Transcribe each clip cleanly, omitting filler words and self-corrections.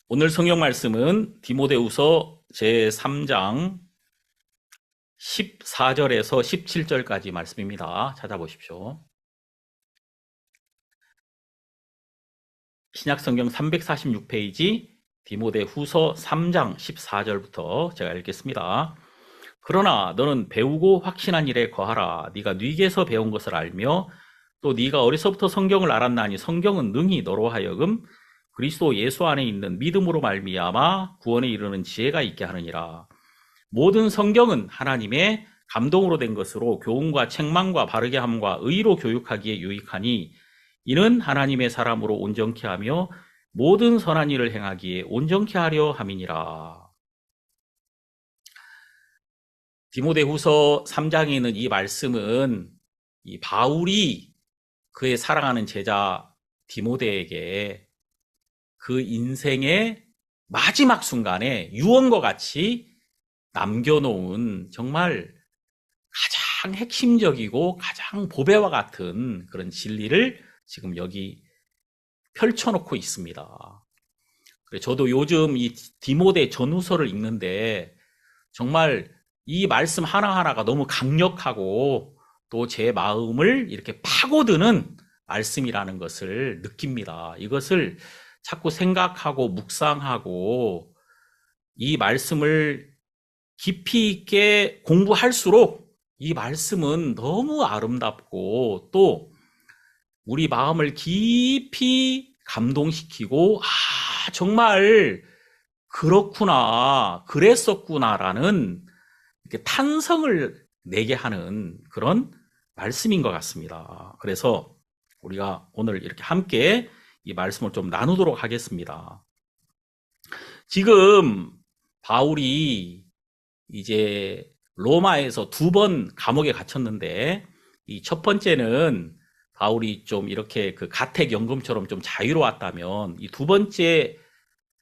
오늘 성경 말씀은 디모데후서 제3장 14절에서 17절까지 말씀입니다. 찾아보십시오. 신약성경 346페이지 디모데후서 3장 14절부터 제가 읽겠습니다. 그러나 너는 배우고 확신한 일에 거하라. 네가 뉘게서 배운 것을 알며 또 네가 어려서부터 성경을 알았나니 성경은 능히 너로 하여금 그리스도 예수 안에 있는 믿음으로 말미암아 구원에 이르는 지혜가 있게 하느니라. 모든 성경은 하나님의 감동으로 된 것으로 교훈과 책망과 바르게 함과 의로 교육하기에 유익하니 이는 하나님의 사람으로 온전케 하며 모든 선한 일을 행하기에 온전케 하려 함이니라. 디모데후서 3장에 있는 이 말씀은 이 바울이 그의 사랑하는 제자 디모데에게 그 인생의 마지막 순간에 유언과 같이 남겨놓은 정말 가장 핵심적이고 가장 보배와 같은 그런 진리를 지금 여기 펼쳐놓고 있습니다. 저도 요즘 이 디모데 전후서를 읽는데 정말 이 말씀 하나하나가 너무 강력하고 또 제 마음을 이렇게 파고드는 말씀이라는 것을 느낍니다. 이것을 자꾸 생각하고 묵상하고 이 말씀을 깊이 있게 공부할수록 이 말씀은 너무 아름답고 또 우리 마음을 깊이 감동시키고 정말 그렇구나, 그랬었구나라는 이렇게 탄성을 내게 하는 그런 말씀인 것 같습니다. 그래서 우리가 오늘 이렇게 함께 이 말씀을 좀 나누도록 하겠습니다. 지금 바울이 이제 로마에서 2번 감옥에 갇혔는데 이 첫 번째는 바울이 좀 이렇게 그 가택연금처럼 좀 자유로웠다면 이 두 번째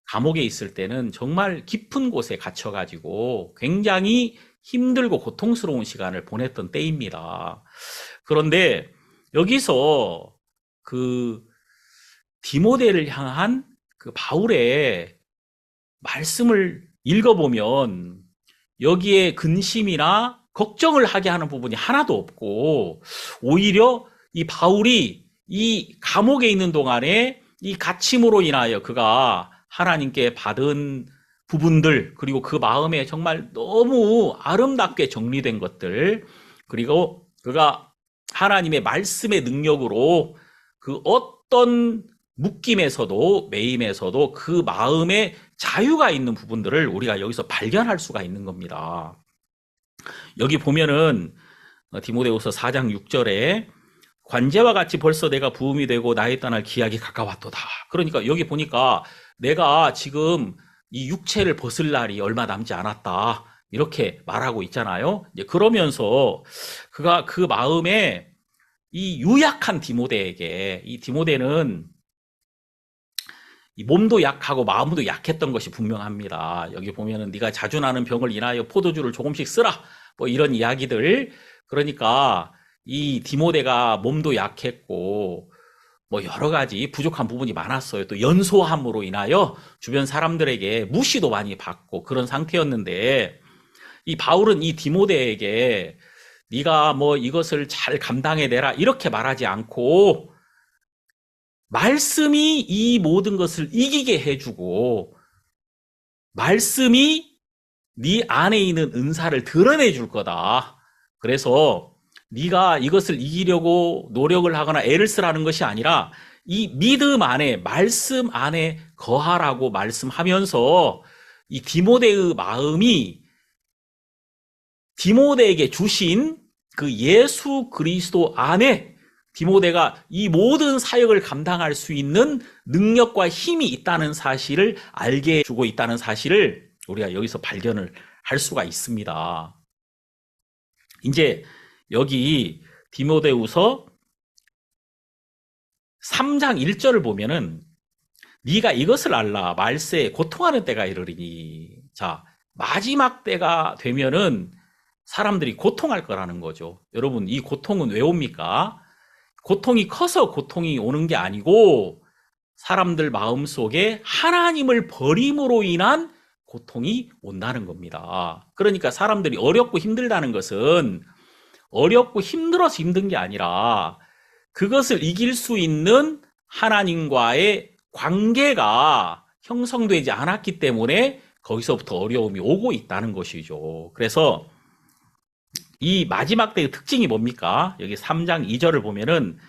감옥에 있을 때는 정말 깊은 곳에 갇혀가지고 굉장히 힘들고 고통스러운 시간을 보냈던 때입니다. 그런데 여기서 그 디모데를 향한 그 바울의 말씀을 읽어보면 여기에 근심이나 걱정을 하게 하는 부분이 하나도 없고 오히려 이 바울이 이 감옥에 있는 동안에 이 갇힘으로 인하여 그가 하나님께 받은 부분들 그리고 그 마음에 정말 너무 아름답게 정리된 것들 그리고 그가 하나님의 말씀의 능력으로 그 어떤 묶임에서도 매임에서도 그 마음에 자유가 있는 부분들을 우리가 여기서 발견할 수가 있는 겁니다. 여기 보면은 디모데후서 4장 6절에 관제와 같이 벌써 내가 부음이 되고 나의 떠날 기약이 가까웠도다. 그러니까 여기 보니까 내가 지금 이 육체를 벗을 날이 얼마 남지 않았다. 이렇게 말하고 있잖아요. 이제 그러면서 그가 그 마음에 이 유약한 디모데에게 이 디모데는 이 몸도 약하고 마음도 약했던 것이 분명합니다. 여기 보면은 네가 자주 나는 병을 인하여 포도주를 조금씩 쓰라. 뭐 이런 이야기들. 그러니까 이 디모데가 몸도 약했고 뭐 여러 가지 부족한 부분이 많았어요. 또 연소함으로 인하여 주변 사람들에게 무시도 많이 받고 그런 상태였는데 이 바울은 이 디모데에게 네가 뭐 이것을 잘 감당해내라 이렇게 말하지 않고 말씀이 이 모든 것을 이기게 해주고 말씀이 네 안에 있는 은사를 드러내 줄 거다. 그래서 네가 이것을 이기려고 노력을 하거나 애를 쓰라는 것이 아니라 이 믿음 안에 말씀 안에 거하라고 말씀하면서 이 디모데의 마음이 디모데에게 주신 그 예수 그리스도 안에 디모데가 이 모든 사역을 감당할 수 있는 능력과 힘이 있다는 사실을 알게 해주고 있다는 사실을 우리가 여기서 발견을 할 수가 있습니다. 이제 여기 디모데후서 3장 1절을 보면은 네가 이것을 알라 말세에 고통하는 때가 이르리니 자 마지막 때가 되면은 사람들이 고통할 거라는 거죠. 여러분 이 고통은 왜 옵니까? 고통이 커서 고통이 오는 게 아니고 사람들 마음속에 하나님을 버림으로 인한 고통이 온다는 겁니다. 그러니까 사람들이 어렵고 힘들다는 것은 어렵고 힘들어서 힘든 게 아니라 그것을 이길 수 있는 하나님과의 관계가 형성되지 않았기 때문에 거기서부터 어려움이 오고 있다는 것이죠. 그래서 이 마지막 때의 특징이 뭡니까? 여기 3장 2절을 보면은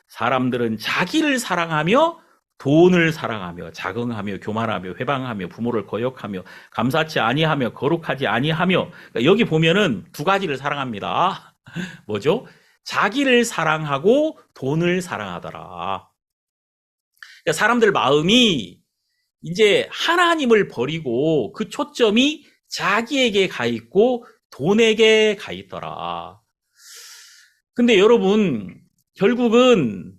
사람들은 자기를 사랑하며 돈을 사랑하며 자긍하며 교만하며 회방하며 부모를 거역하며 감사치 아니하며 거룩하지 아니하며, 그러니까 여기 보면은 두 가지를 사랑합니다. 뭐죠? 자기를 사랑하고 돈을 사랑하더라. 그러니까 사람들 마음이 이제 하나님을 버리고 그 초점이 자기에게 가 있고 돈에게 가 있더라. 근데 여러분, 결국은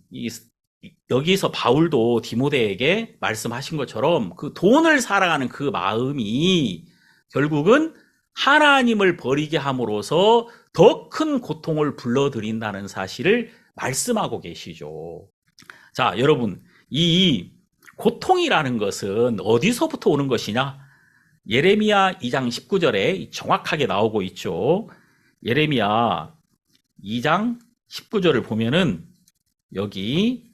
여기서 바울도 디모데에게 말씀하신 것처럼 그 돈을 사랑하는 그 마음이 결국은 하나님을 버리게 함으로써 더 큰 고통을 불러들인다는 사실을 말씀하고 계시죠. 자, 여러분, 이 고통이라는 것은 어디서부터 오는 것이냐? 예레미야 2장 19절에 정확하게 나오고 있죠. 예레미야 2장 19절을 보면은 여기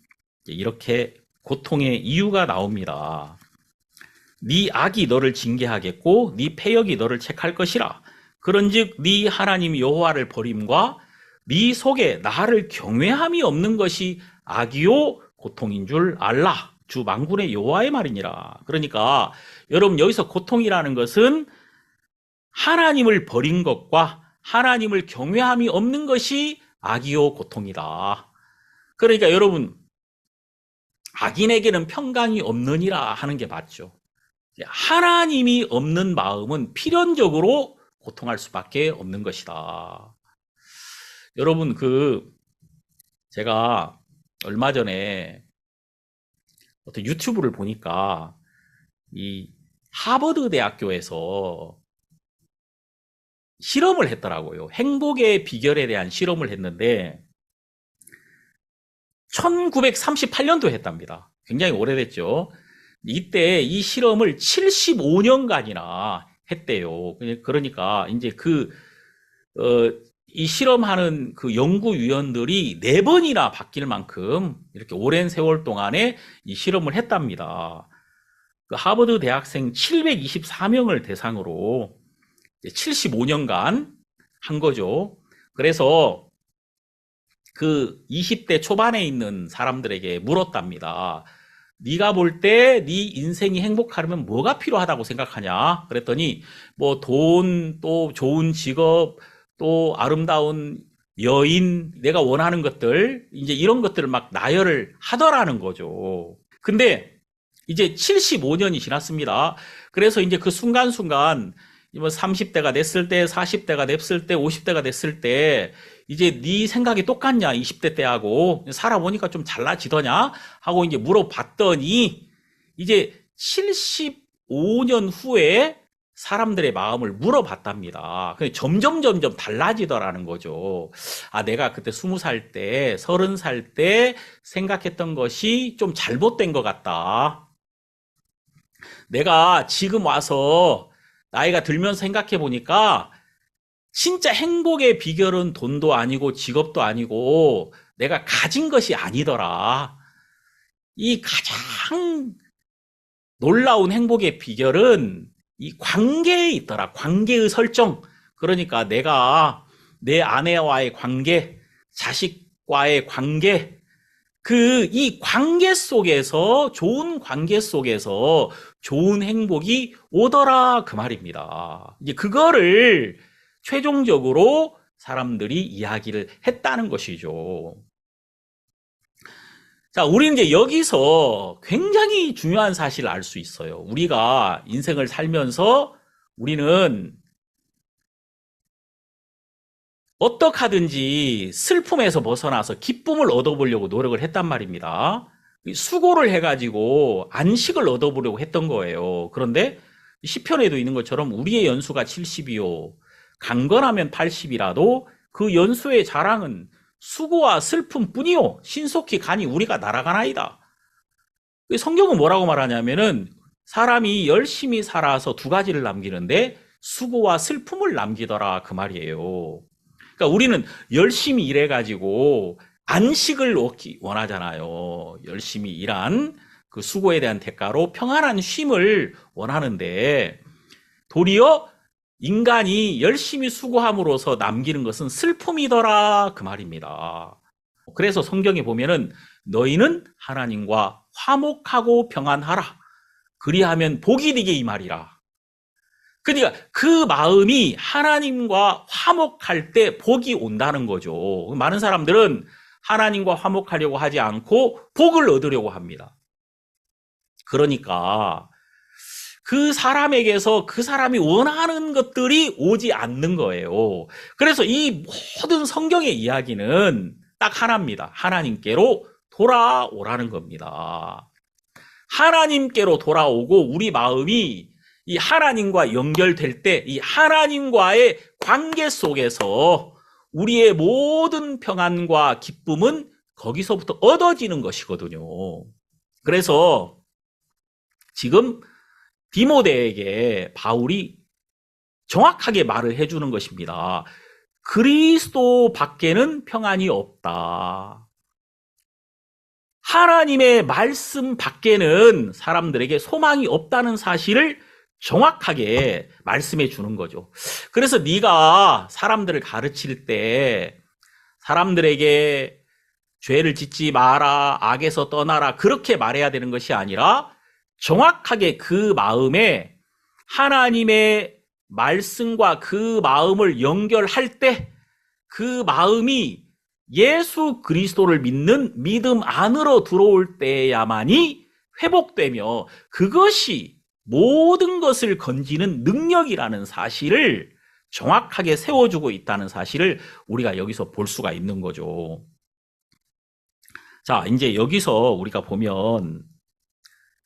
이렇게 고통의 이유가 나옵니다. 네 악이 너를 징계하겠고 네 패역이 너를 책할 것이라. 그런즉 네 하나님 여호와를 버림과 네 속에 나를 경외함이 없는 것이 악이요 고통인 줄 알라. 주 만군의 여호와의 말이니라. 그러니까 여러분, 여기서 고통이라는 것은 하나님을 버린 것과 하나님을 경외함이 없는 것이 악이요 고통이다. 그러니까 여러분, 악인에게는 평강이 없느니라 하는 게 맞죠. 하나님이 없는 마음은 필연적으로 고통할 수밖에 없는 것이다. 여러분, 제가 얼마 전에 어떤 유튜브를 보니까 이 하버드 대학교에서 실험을 했더라고요. 행복의 비결에 대한 실험을 했는데 1938년도에 했답니다. 굉장히 오래됐죠. 이때 이 실험을 75년간이나 했대요. 그러니까 이제 이 실험하는 그 연구위원들이 4번이나 바뀔 만큼 이렇게 오랜 세월 동안에 이 실험을 했답니다. 그 하버드 대학생 724명을 대상으로 75년간 한 거죠. 그래서 그 20대 초반에 있는 사람들에게 물었답니다. 네가 볼 때 네 인생이 행복하려면 뭐가 필요하다고 생각하냐? 그랬더니 뭐 돈, 또 좋은 직업, 또 아름다운 여인, 내가 원하는 것들, 이제 이런 것들을 막 나열을 하더라는 거죠. 근데 이제 75년이 지났습니다. 그래서 이제 그 순간순간 뭐 30대가 됐을 때, 40대가 됐을 때, 50대가 됐을 때 이제 네 생각이 똑같냐, 20대 때하고 살아보니까 좀 잘나지더냐 하고 이제 물어봤더니 이제 75년 후에 사람들의 마음을 물어봤답니다. 점점 달라지더라는 거죠. 아, 내가 그때 20살 때, 30살 때 생각했던 것이 좀 잘못된 것 같다. 내가 지금 와서 나이가 들면서 생각해 보니까 진짜 행복의 비결은 돈도 아니고 직업도 아니고 내가 가진 것이 아니더라. 이 가장 놀라운 행복의 비결은 이 관계에 있더라. 관계의 설정. 그러니까 내가 내 아내와의 관계, 자식과의 관계, 이 관계 속에서, 좋은 관계 속에서 좋은 행복이 오더라. 그 말입니다. 이제 그거를 최종적으로 사람들이 이야기를 했다는 것이죠. 자, 우리는 이제 여기서 굉장히 중요한 사실을 알 수 있어요. 우리가 인생을 살면서 우리는 어떻게 하든지 슬픔에서 벗어나서 기쁨을 얻어보려고 노력을 했단 말입니다. 수고를 해가지고 안식을 얻어보려고 했던 거예요. 그런데 시편에도 있는 것처럼 우리의 연수가 70이요. 강건하면 80이라도 그 연수의 자랑은 수고와 슬픔뿐이요. 신속히 가니 우리가 날아가나이다. 성경은 뭐라고 말하냐면은 사람이 열심히 살아서 두 가지를 남기는데 수고와 슬픔을 남기더라 그 말이에요. 그러니까 우리는 열심히 일해가지고 안식을 얻기 원하잖아요. 열심히 일한 그 수고에 대한 대가로 평안한 쉼을 원하는데 도리어 인간이 열심히 수고함으로써 남기는 것은 슬픔이더라 그 말입니다. 그래서 성경에 보면은 너희는 하나님과 화목하고 평안하라. 그리하면 복이 되게 이 말이라. 그러니까 그 마음이 하나님과 화목할 때 복이 온다는 거죠. 많은 사람들은 하나님과 화목하려고 하지 않고 복을 얻으려고 합니다. 그러니까 그 사람에게서 그 사람이 원하는 것들이 오지 않는 거예요. 그래서 이 모든 성경의 이야기는 딱 하나입니다. 하나님께로 돌아오라는 겁니다. 하나님께로 돌아오고 우리 마음이 이 하나님과 연결될 때 이 하나님과의 관계 속에서 우리의 모든 평안과 기쁨은 거기서부터 얻어지는 것이거든요. 그래서 지금 디모데에게 바울이 정확하게 말을 해주는 것입니다. 그리스도 밖에는 평안이 없다. 하나님의 말씀 밖에는 사람들에게 소망이 없다는 사실을 정확하게 말씀해 주는 거죠. 그래서 네가 사람들을 가르칠 때 사람들에게 죄를 짓지 마라, 악에서 떠나라 그렇게 말해야 되는 것이 아니라 정확하게 그 마음에 하나님의 말씀과 그 마음을 연결할 때 그 마음이 예수 그리스도를 믿는 믿음 안으로 들어올 때야만이 회복되며 그것이 모든 것을 건지는 능력이라는 사실을 정확하게 세워주고 있다는 사실을 우리가 여기서 볼 수가 있는 거죠. 자, 이제 여기서 우리가 보면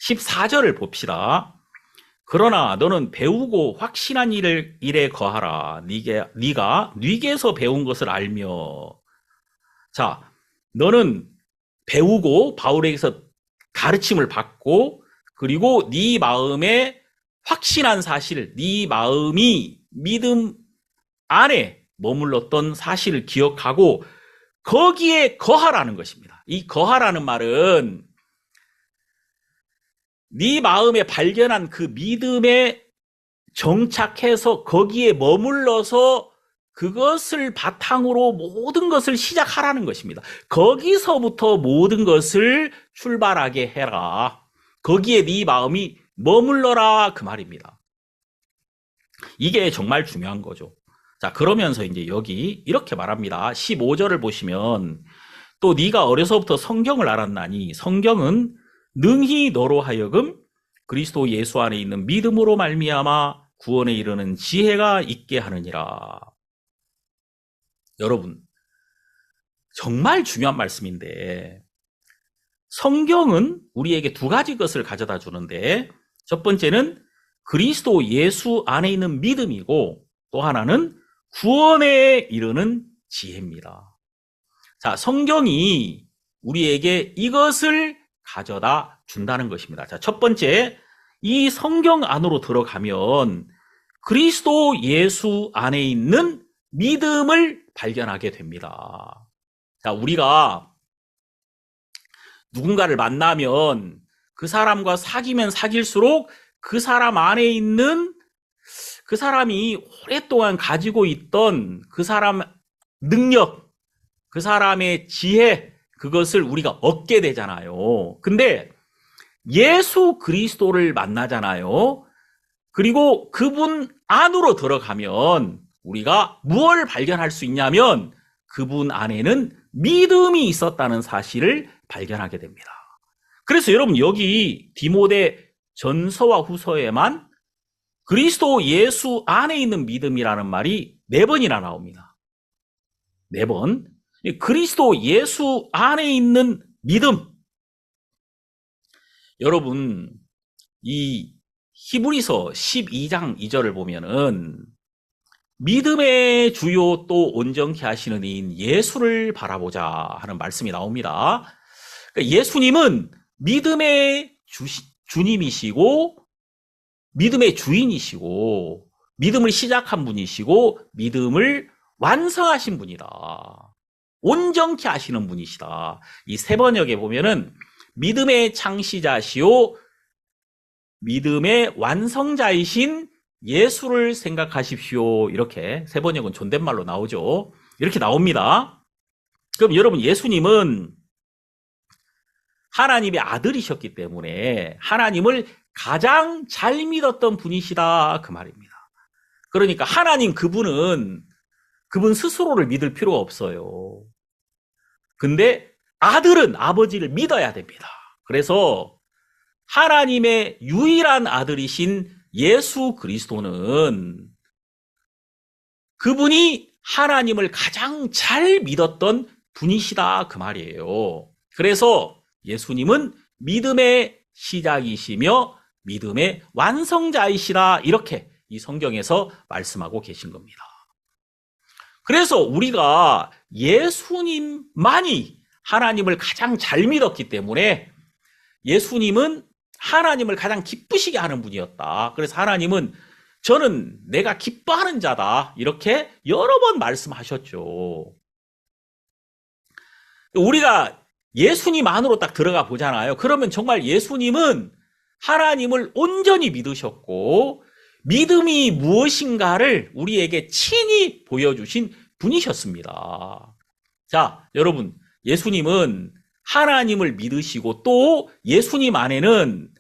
14절을 봅시다. 그러나 너는 배우고 확신한 일에 거하라. 네가 뉘게서 배운 것을 알며. 자, 너는 배우고 바울에게서 가르침을 받고 그리고 네 마음에 확신한 사실, 네 마음이 믿음 안에 머물렀던 사실을 기억하고 거기에 거하라는 것입니다. 이 거하라는 말은 네 마음에 발견한 그 믿음에 정착해서 거기에 머물러서 그것을 바탕으로 모든 것을 시작하라는 것입니다. 거기서부터 모든 것을 출발하게 해라. 거기에 네 마음이 머물러라 그 말입니다. 이게 정말 중요한 거죠. 자, 그러면서 이제 여기 이렇게 말합니다. 15절을 보시면 또 네가 어려서부터 성경을 알았나니 성경은 능히 너로 하여금 그리스도 예수 안에 있는 믿음으로 말미암아 구원에 이르는 지혜가 있게 하느니라. 여러분, 정말 중요한 말씀인데 성경은 우리에게 두 가지 것을 가져다 주는데 첫 번째는 그리스도 예수 안에 있는 믿음이고 또 하나는 구원에 이르는 지혜입니다. 자, 성경이 우리에게 이것을 가져다 준다는 것입니다. 자, 첫 번째, 이 성경 안으로 들어가면 그리스도 예수 안에 있는 믿음을 발견하게 됩니다. 자, 우리가 누군가를 만나면 그 사람과 사귀면 사귈수록 그 사람 안에 있는 그 사람이 오랫동안 가지고 있던 그 사람 능력, 그 사람의 지혜, 그것을 우리가 얻게 되잖아요. 근데 예수 그리스도를 만나잖아요. 그리고 그분 안으로 들어가면 우리가 무엇을 발견할 수 있냐면 그분 안에는 믿음이 있었다는 사실을 발견하게 됩니다. 그래서 여러분 여기 디모데 전서와 후서에만 그리스도 예수 안에 있는 믿음이라는 말이 4번이나 나옵니다. 4번. 그리스도 예수 안에 있는 믿음. 여러분, 이 히브리서 12장 2절을 보면은 믿음의 주요 또 온전케 하시는 이인 예수를 바라보자 하는 말씀이 나옵니다. 그러니까 예수님은 믿음의 주님이시고 믿음의 주인이시고 믿음을 시작한 분이시고 믿음을 완성하신 분이다. 온전케 하시는 분이시다. 이 세 번역에 보면은 믿음의 창시자시오 믿음의 완성자이신 예수를 생각하십시오. 이렇게 세 번역은 존댓말로 나오죠. 이렇게 나옵니다. 그럼 여러분, 예수님은 하나님의 아들이셨기 때문에 하나님을 가장 잘 믿었던 분이시다, 그 말입니다. 그러니까 하나님 그분 스스로를 믿을 필요가 없어요. 근데 아들은 아버지를 믿어야 됩니다. 그래서 하나님의 유일한 아들이신 예수 그리스도는 그분이 하나님을 가장 잘 믿었던 분이시다, 그 말이에요. 그래서 예수님은 믿음의 시작이시며 믿음의 완성자이시다, 이렇게 이 성경에서 말씀하고 계신 겁니다. 그래서 우리가 예수님만이 하나님을 가장 잘 믿었기 때문에 예수님은 하나님을 가장 기쁘시게 하는 분이었다. 그래서 하나님은 저는 내가 기뻐하는 자다, 이렇게 여러 번 말씀하셨죠. 우리가 예수님 안으로 딱 들어가 보잖아요. 그러면 정말 예수님은 하나님을 온전히 믿으셨고 믿음이 무엇인가를 우리에게 친히 보여주신 분이셨습니다. 자, 여러분, 예수님은 하나님을 믿으시고 또 예수님 안에는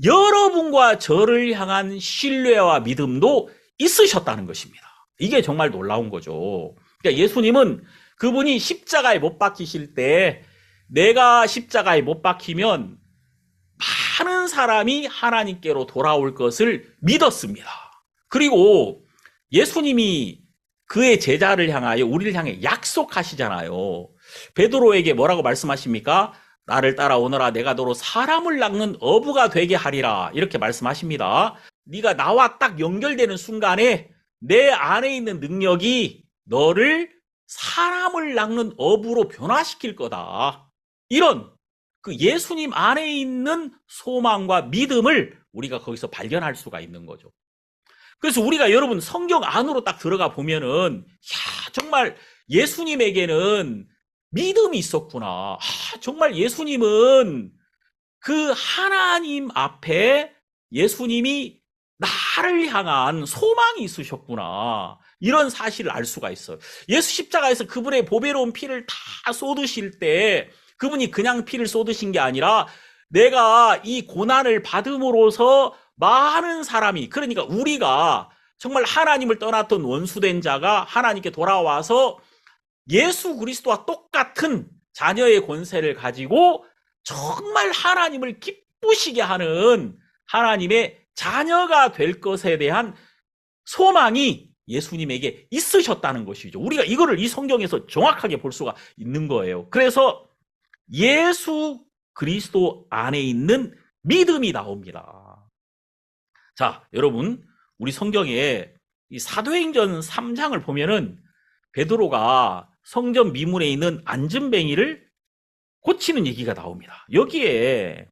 여러분과 저를 향한 신뢰와 믿음도 있으셨다는 것입니다. 이게 정말 놀라운 거죠. 그러니까 예수님은 그분이 십자가에 못 박히실 때 내가 십자가에 못 박히면 많은 사람이 하나님께로 돌아올 것을 믿었습니다. 그리고 예수님이 그의 제자를 향하여 우리를 향해 약속하시잖아요. 베드로에게 뭐라고 말씀하십니까? 나를 따라오너라, 내가 너로 사람을 낚는 어부가 되게 하리라, 이렇게 말씀하십니다. 네가 나와 딱 연결되는 순간에 내 안에 있는 능력이 너를 사람을 낚는 어부로 변화시킬 거다. 이런 그 예수님 안에 있는 소망과 믿음을 우리가 거기서 발견할 수가 있는 거죠. 그래서 우리가 여러분 성경 안으로 딱 들어가 보면은 정말 예수님에게는 믿음이 있었구나. 정말 예수님은 그 하나님 앞에 예수님이 나를 향한 소망이 있으셨구나, 이런 사실을 알 수가 있어요. 예수 십자가에서 그분의 보배로운 피를 다 쏟으실 때 그분이 그냥 피를 쏟으신 게 아니라 내가 이 고난을 받음으로써 많은 사람이, 그러니까 우리가 정말 하나님을 떠났던 원수된 자가 하나님께 돌아와서 예수 그리스도와 똑같은 자녀의 권세를 가지고 정말 하나님을 기쁘시게 하는 하나님의 자녀가 될 것에 대한 소망이 예수님에게 있으셨다는 것이죠. 우리가 이거를 이 성경에서 정확하게 볼 수가 있는 거예요. 그래서 예수 그리스도 안에 있는 믿음이 나옵니다. 자, 여러분, 우리 성경에 이 사도행전 3장을 보면은 베드로가 성전 미문에 있는 안전뱅이를 고치는 얘기가 나옵니다. 여기에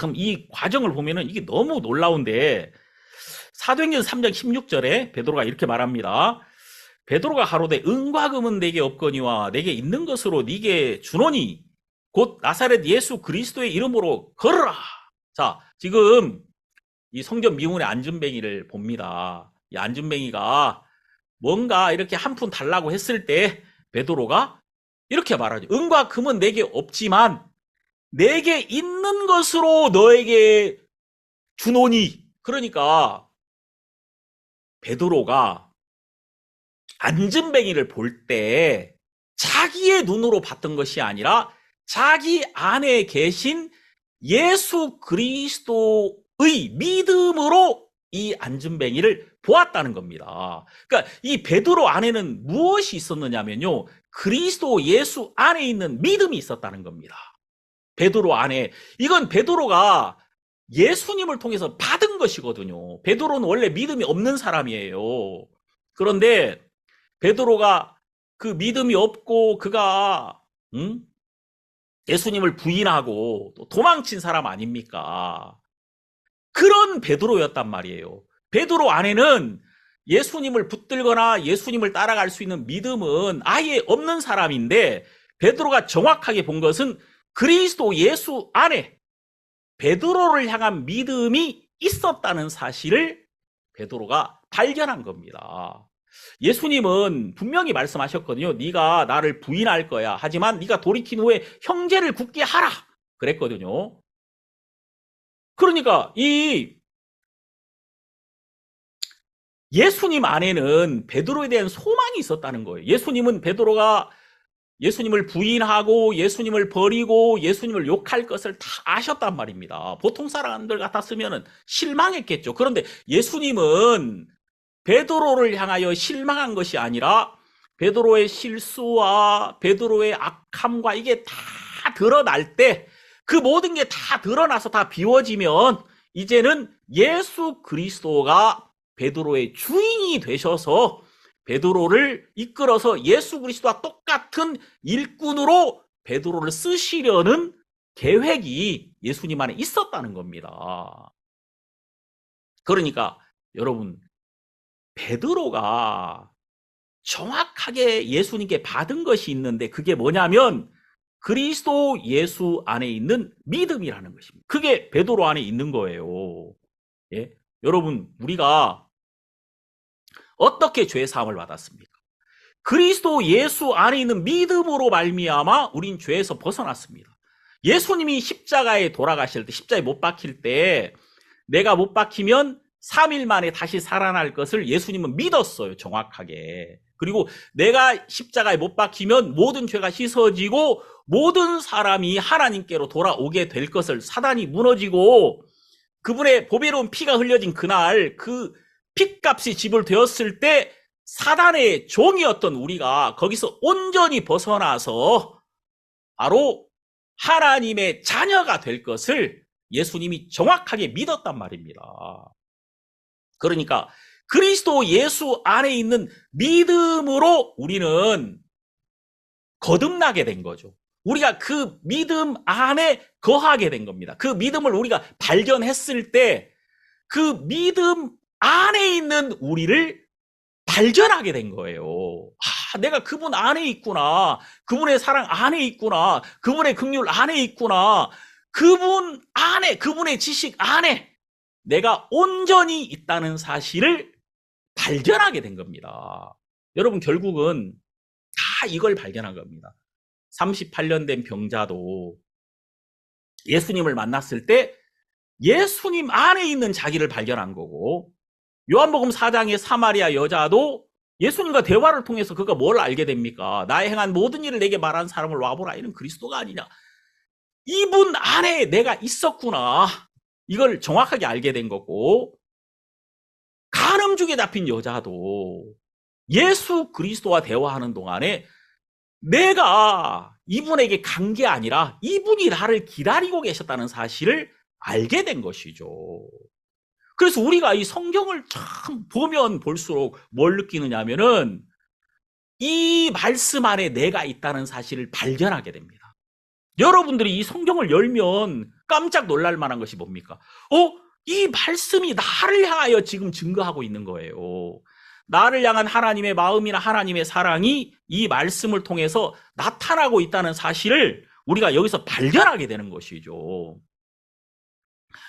참 이 과정을 보면은 이게 너무 놀라운데, 사도행전 3장 16절에 베드로가 이렇게 말합니다. 베드로가 가로되 은과 금은 내게 없거니와 내게 있는 것으로 네게 주노니 곧 나사렛 예수 그리스도의 이름으로 걸으라. 자, 지금 이 성전 미문의 안전뱅이를 봅니다. 이 안전뱅이가 뭔가 이렇게 한 푼 달라고 했을 때 베드로가 이렇게 말하죠. 은과 금은 내게 없지만 내게 있는 것으로 너에게 주노니. 그러니까 베드로가 안전뱅이를 볼 때 자기의 눈으로 봤던 것이 아니라 자기 안에 계신 예수 그리스도의 믿음으로 이 안전뱅이를 보았다는 겁니다. 그러니까 이 베드로 안에는 무엇이 있었느냐면요, 그리스도 예수 안에 있는 믿음이 있었다는 겁니다. 베드로 안에. 이건 베드로가 예수님을 통해서 받은 것이거든요. 베드로는 원래 믿음이 없는 사람이에요. 그런데 베드로가 그 믿음이 없고 그가 예수님을 부인하고 또 도망친 사람 아닙니까? 그런 베드로였단 말이에요. 베드로 안에는 예수님을 붙들거나 예수님을 따라갈 수 있는 믿음은 아예 없는 사람인데, 베드로가 정확하게 본 것은 그리스도 예수 안에 베드로를 향한 믿음이 있었다는 사실을 베드로가 발견한 겁니다. 예수님은 분명히 말씀하셨거든요. 네가 나를 부인할 거야. 하지만 네가 돌이킨 후에 형제를 굳게 하라. 그랬거든요. 그러니까 이 예수님 안에는 베드로에 대한 소망이 있었다는 거예요. 예수님은 베드로가 예수님을 부인하고 예수님을 버리고 예수님을 욕할 것을 다 아셨단 말입니다. 보통 사람들 같았으면 실망했겠죠. 그런데 예수님은 베드로를 향하여 실망한 것이 아니라 베드로의 실수와 베드로의 악함과 이게 다 드러날 때, 그 모든 게 다 드러나서 다 비워지면 이제는 예수 그리스도가 베드로의 주인이 되셔서 베드로를 이끌어서 예수 그리스도와 똑같은 일꾼으로 베드로를 쓰시려는 계획이 예수님 안에 있었다는 겁니다. 그러니까 여러분, 베드로가 정확하게 예수님께 받은 것이 있는데, 그게 뭐냐면 그리스도 예수 안에 있는 믿음이라는 것입니다. 그게 베드로 안에 있는 거예요. 예? 여러분, 우리가 어떻게 죄 사함을 받았습니까? 그리스도 예수 안에 있는 믿음으로 말미암아 우린 죄에서 벗어났습니다. 예수님이 십자가에 돌아가실 때, 십자가에 못 박힐 때 내가 못 박히면 3일 만에 다시 살아날 것을 예수님은 믿었어요, 정확하게. 그리고 내가 십자가에 못 박히면 모든 죄가 씻어지고 모든 사람이 하나님께로 돌아오게 될 것을, 사단이 무너지고 그분의 보배로운 피가 흘려진 그날, 그 핏값이 지불되었을 때 사단의 종이었던 우리가 거기서 온전히 벗어나서 바로 하나님의 자녀가 될 것을 예수님이 정확하게 믿었단 말입니다. 그러니까 그리스도 예수 안에 있는 믿음으로 우리는 거듭나게 된 거죠. 우리가 그 믿음 안에 거하게 된 겁니다. 그 믿음을 우리가 발견했을 때 그 믿음 안에 있는 우리를 발견하게 된 거예요. 아, 내가 그분 안에 있구나. 그분의 사랑 안에 있구나. 그분의 긍휼 안에 있구나. 그분 안에, 그분의 지식 안에 내가 온전히 있다는 사실을 발견하게 된 겁니다. 여러분, 결국은 다 이걸 발견한 겁니다. 38년 된 병자도 예수님을 만났을 때 예수님 안에 있는 자기를 발견한 거고, 요한복음 4장의 사마리아 여자도 예수님과 대화를 통해서 그가 뭘 알게 됩니까? 나의 행한 모든 일을 내게 말한 사람을 와보라. 이는 그리스도가 아니냐. 이분 안에 내가 있었구나. 이걸 정확하게 알게 된 거고, 간음죽에 잡힌 여자도 예수 그리스도와 대화하는 동안에 내가 이분에게 간 게 아니라 이분이 나를 기다리고 계셨다는 사실을 알게 된 것이죠. 그래서 우리가 이 성경을 참 보면 볼수록 뭘 느끼느냐 하면은 이 말씀 안에 내가 있다는 사실을 발견하게 됩니다. 여러분들이 이 성경을 열면 깜짝 놀랄 만한 것이 뭡니까? 이 말씀이 나를 향하여 지금 증거하고 있는 거예요. 나를 향한 하나님의 마음이나 하나님의 사랑이 이 말씀을 통해서 나타나고 있다는 사실을 우리가 여기서 발견하게 되는 것이죠.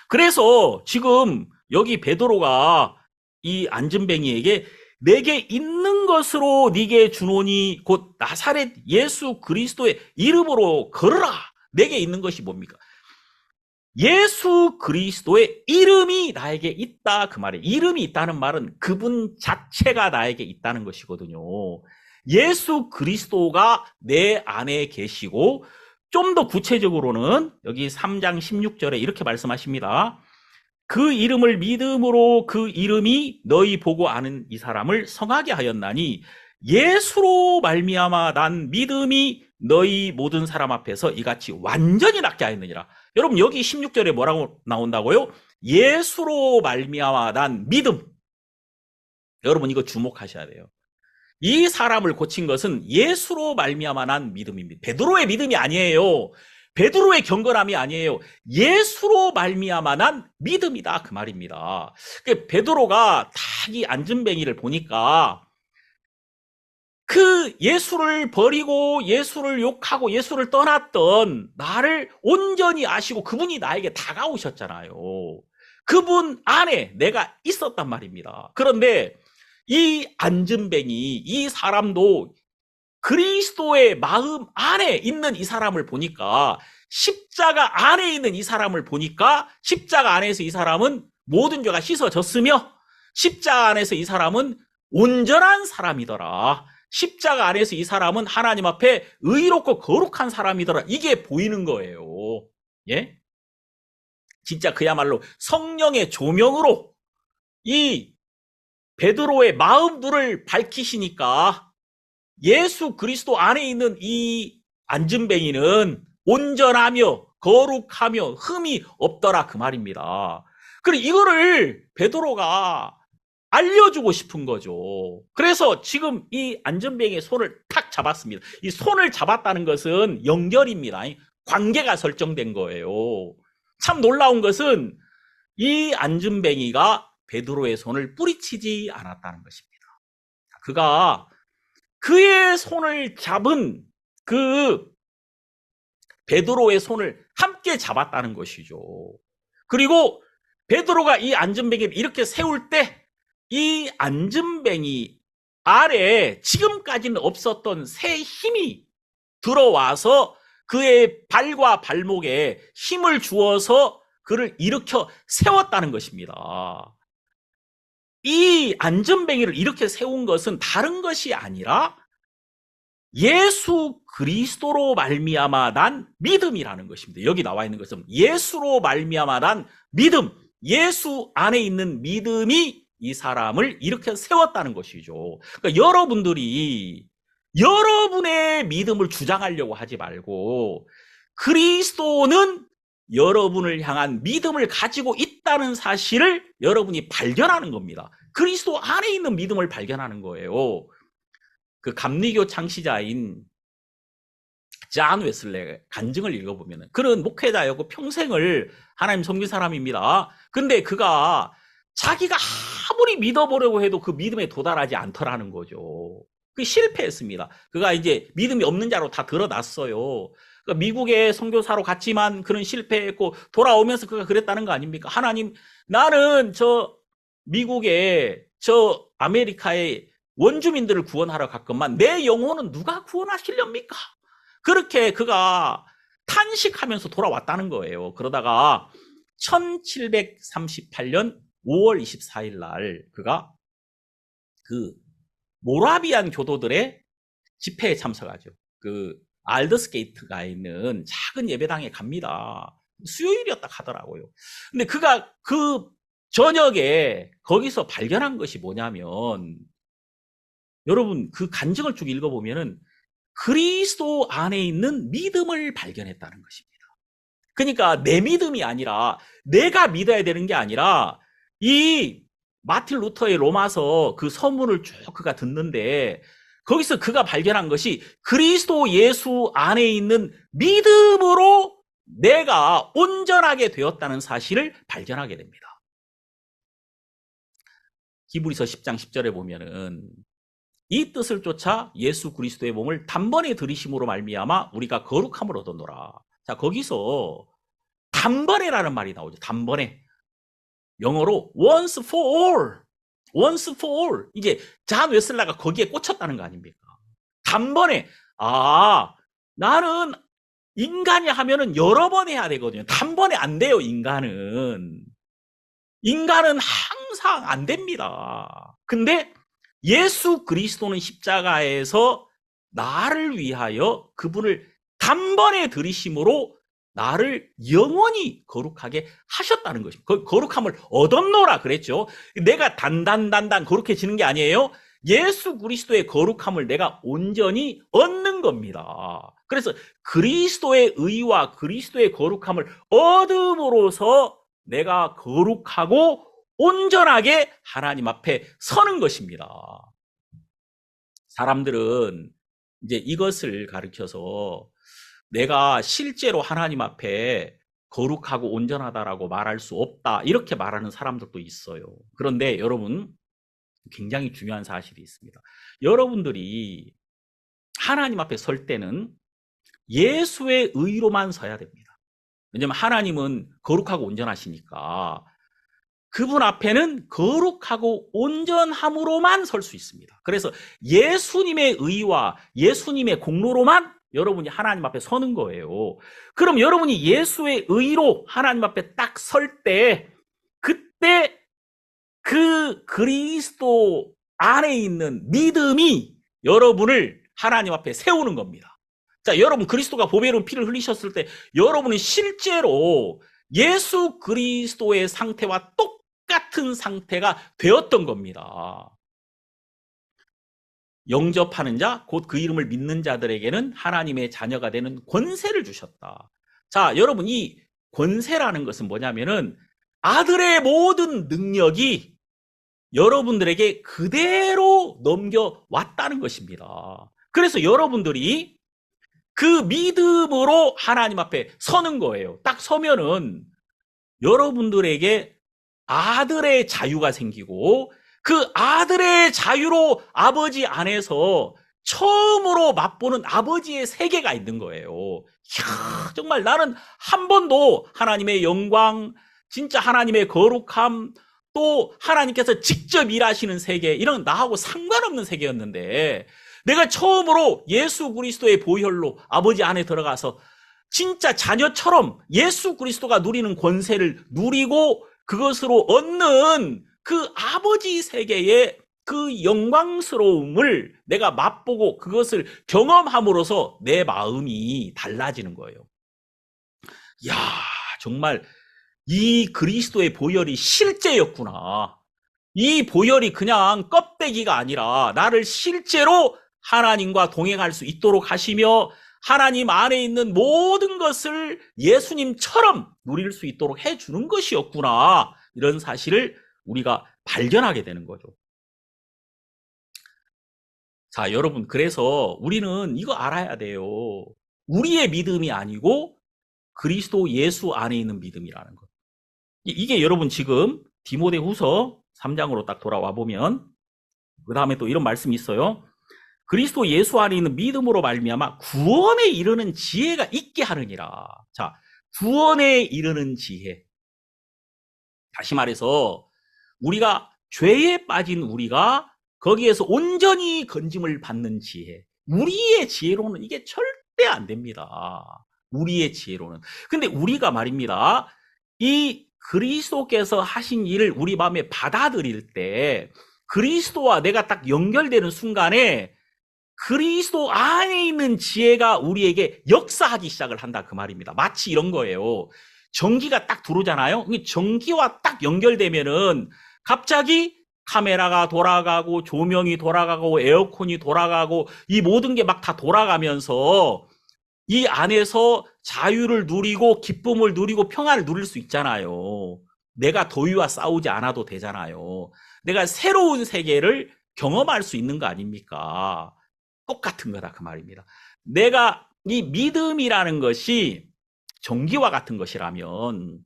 그래서 지금 여기 베드로가 이 안진뱅이에게 내게 있는 것으로 네게 주노니 곧 나사렛 예수 그리스도의 이름으로 걸으라. 내게 있는 것이 뭡니까? 예수 그리스도의 이름이 나에게 있다, 그 말이에요. 이름이 있다는 말은 그분 자체가 나에게 있다는 것이거든요. 예수 그리스도가 내 안에 계시고, 좀 더 구체적으로는 여기 3장 16절에 이렇게 말씀하십니다. 그 이름을 믿음으로 그 이름이 너희 보고 아는 이 사람을 성하게 하였나니 예수로 말미암아 난 믿음이 너희 모든 사람 앞에서 이같이 완전히 낫게 하였느니라. 여러분, 여기 16절에 뭐라고 나온다고요? 예수로 말미암아 난 믿음. 여러분, 이거 주목하셔야 돼요. 이 사람을 고친 것은 예수로 말미암아 난 믿음입니다. 베드로의 믿음이 아니에요. 베드로의 경건함이 아니에요. 예수로 말미암아 난 믿음이다 그 말입니다. 베드로가 딱 이 안전뱅이를 보니까 그 예수를 버리고 예수를 욕하고 예수를 떠났던 나를 온전히 아시고 그분이 나에게 다가오셨잖아요. 그분 안에 내가 있었단 말입니다. 그런데 이 안전뱅이, 이 사람도 그리스도의 마음 안에 있는 이 사람을 보니까, 십자가 안에 있는 이 사람을 보니까 십자가 안에서 이 사람은 모든 죄가 씻어졌으며 십자가 안에서 이 사람은 온전한 사람이더라. 십자가 안에서 이 사람은 하나님 앞에 의롭고 거룩한 사람이더라. 이게 보이는 거예요. 예? 진짜 그야말로 성령의 조명으로 이 베드로의 마음 눈을 밝히시니까 예수 그리스도 안에 있는 이 안전뱅이는 온전하며 거룩하며 흠이 없더라 그 말입니다. 그리고 이거를 베드로가 알려주고 싶은 거죠. 그래서 지금 이 안전뱅이의 손을 탁 잡았습니다. 이 손을 잡았다는 것은 연결입니다. 관계가 설정된 거예요. 참 놀라운 것은 이 안전뱅이가 베드로의 손을 뿌리치지 않았다는 것입니다. 그가 그의 손을 잡은 그 베드로의 손을 함께 잡았다는 것이죠. 그리고 베드로가 이 안전뱅이를 이렇게 세울 때 이 안전뱅이 아래에 지금까지는 없었던 새 힘이 들어와서 그의 발과 발목에 힘을 주어서 그를 일으켜 세웠다는 것입니다. 이 안전뱅이를 이렇게 세운 것은 다른 것이 아니라 예수 그리스도로 말미암아 난 믿음이라는 것입니다. 여기 나와 있는 것은 예수로 말미암아 난 믿음, 예수 안에 있는 믿음이 이 사람을 일으켜 세웠다는 것이죠. 그러니까 여러분들이 여러분의 믿음을 주장하려고 하지 말고 그리스도는 여러분을 향한 믿음을 가지고 있다는 사실을 여러분이 발견하는 겁니다. 그리스도 안에 있는 믿음을 발견하는 거예요. 그 감리교 창시자인 존 웨슬레의 간증을 읽어보면 그는 목회자였고 평생을 하나님 섬긴 사람입니다. 근데 그가 자기가 아무리 믿어보려고 해도 그 믿음에 도달하지 않더라는 거죠. 그 실패했습니다. 그가 이제 믿음이 없는 자로 다 드러났어요. 그러니까 미국의 선교사로 갔지만 그는 실패했고 돌아오면서 그가 그랬다는 거 아닙니까? 하나님, 나는 저 미국의 저 아메리카의 원주민들을 구원하러 갔건만 내 영혼은 누가 구원하시렵니까? 그렇게 그가 탄식하면서 돌아왔다는 거예요. 그러다가 1738년 5월 24일 날 그가 그 모라비안 교도들의 집회에 참석하죠. 그 알더스게이트가 있는 작은 예배당에 갑니다. 수요일이었다 하더라고요. 근데 그가 그 저녁에 거기서 발견한 것이 뭐냐면, 여러분 그 간증을 쭉 읽어보면은 그리스도 안에 있는 믿음을 발견했다는 것입니다. 그러니까 내 믿음이 아니라, 내가 믿어야 되는 게 아니라, 이 마틴 루터의 로마서 그 서문을 쭉 그가 듣는데 거기서 그가 발견한 것이 그리스도 예수 안에 있는 믿음으로 내가 온전하게 되었다는 사실을 발견하게 됩니다. 히브리서 10장 10절에 보면은 이 뜻을 쫓아 예수 그리스도의 몸을 단번에 들이심으로 말미암아 우리가 거룩함을 얻었노라. 자, 거기서 단번에라는 말이 나오죠. 단번에. 영어로 once for all. once for all. 이제 존 웨슬라가 거기에 꽂혔다는 거 아닙니까? 단번에. 아, 나는 인간이 하면은 여러 번 해야 되거든요. 단번에 안 돼요, 인간은. 인간은 항상 안 됩니다. 근데 예수 그리스도는 십자가에서 나를 위하여 그분을 단번에 들이심으로 나를 영원히 거룩하게 하셨다는 것입니다. 거룩함을 얻었노라 그랬죠. 내가 단단 거룩해지는 게 아니에요. 예수 그리스도의 거룩함을 내가 온전히 얻는 겁니다. 그래서 그리스도의 의와 그리스도의 거룩함을 얻음으로써 내가 거룩하고 온전하게 하나님 앞에 서는 것입니다. 사람들은 이제 이것을 가르쳐서 내가 실제로 하나님 앞에 거룩하고 온전하다라고 말할 수 없다. 이렇게 말하는 사람들도 있어요. 그런데 여러분, 굉장히 중요한 사실이 있습니다. 여러분들이 하나님 앞에 설 때는 예수의 의로만 서야 됩니다. 왜냐하면 하나님은 거룩하고 온전하시니까 그분 앞에는 거룩하고 온전함으로만 설 수 있습니다. 그래서 예수님의 의와 예수님의 공로로만 여러분이 하나님 앞에 서는 거예요. 그럼 여러분이 예수의 의로 하나님 앞에 딱 설 때, 그때 그 그리스도 안에 있는 믿음이 여러분을 하나님 앞에 세우는 겁니다. 자, 여러분 그리스도가 보배로운 피를 흘리셨을 때 여러분은 실제로 예수 그리스도의 상태와 똑같은 상태가 되었던 겁니다. 영접하는 자, 곧 그 이름을 믿는 자들에게는 하나님의 자녀가 되는 권세를 주셨다. 자, 여러분 이 권세라는 것은 뭐냐면은 아들의 모든 능력이 여러분들에게 그대로 넘겨왔다는 것입니다. 그래서 여러분들이 그 믿음으로 하나님 앞에 서는 거예요. 딱 서면은 여러분들에게 아들의 자유가 생기고 그 아들의 자유로 아버지 안에서 처음으로 맛보는 아버지의 세계가 있는 거예요. 이야, 정말 나는 한 번도 하나님의 영광, 진짜 하나님의 거룩함, 또 하나님께서 직접 일하시는 세계, 이런 나하고 상관없는 세계였는데 내가 처음으로 예수 그리스도의 보혈로 아버지 안에 들어가서 진짜 자녀처럼 예수 그리스도가 누리는 권세를 누리고 그것으로 얻는 그 아버지 세계의 그 영광스러움을 내가 맛보고 그것을 경험함으로써 내 마음이 달라지는 거예요. 야, 정말 이 그리스도의 보혈이 실제였구나. 이 보혈이 그냥 껍데기가 아니라 나를 실제로 하나님과 동행할 수 있도록 하시며 하나님 안에 있는 모든 것을 예수님처럼 누릴 수 있도록 해주는 것이었구나. 이런 사실을 우리가 발견하게 되는 거죠. 자, 여러분, 그래서 우리는 이거 알아야 돼요. 우리의 믿음이 아니고 그리스도 예수 안에 있는 믿음이라는 것. 이게 여러분 지금 디모데후서 3장으로 딱 돌아와 보면 그 다음에 또 이런 말씀이 있어요. 그리스도 예수 안에 있는 믿음으로 말미암아 구원에 이르는 지혜가 있게 하느니라. 자, 구원에 이르는 지혜. 다시 말해서 우리가 죄에 빠진 우리가 거기에서 온전히 건짐을 받는 지혜. 우리의 지혜로는 이게 절대 안 됩니다. 우리의 지혜로는. 근데 우리가 말입니다. 이 그리스도께서 하신 일을 우리 마음에 받아들일 때 그리스도와 내가 딱 연결되는 순간에 그리스도 안에 있는 지혜가 우리에게 역사하기 시작을 한다 그 말입니다. 마치 이런 거예요. 전기가 딱 들어오잖아요. 전기와 딱 연결되면은 갑자기 카메라가 돌아가고 조명이 돌아가고 에어컨이 돌아가고 이 모든 게 막 다 돌아가면서 이 안에서 자유를 누리고 기쁨을 누리고 평안을 누릴 수 있잖아요. 내가 더위와 싸우지 않아도 되잖아요. 내가 새로운 세계를 경험할 수 있는 거 아닙니까? 똑같은 거다 그 말입니다. 내가 이 믿음이라는 것이 전기와 같은 것이라면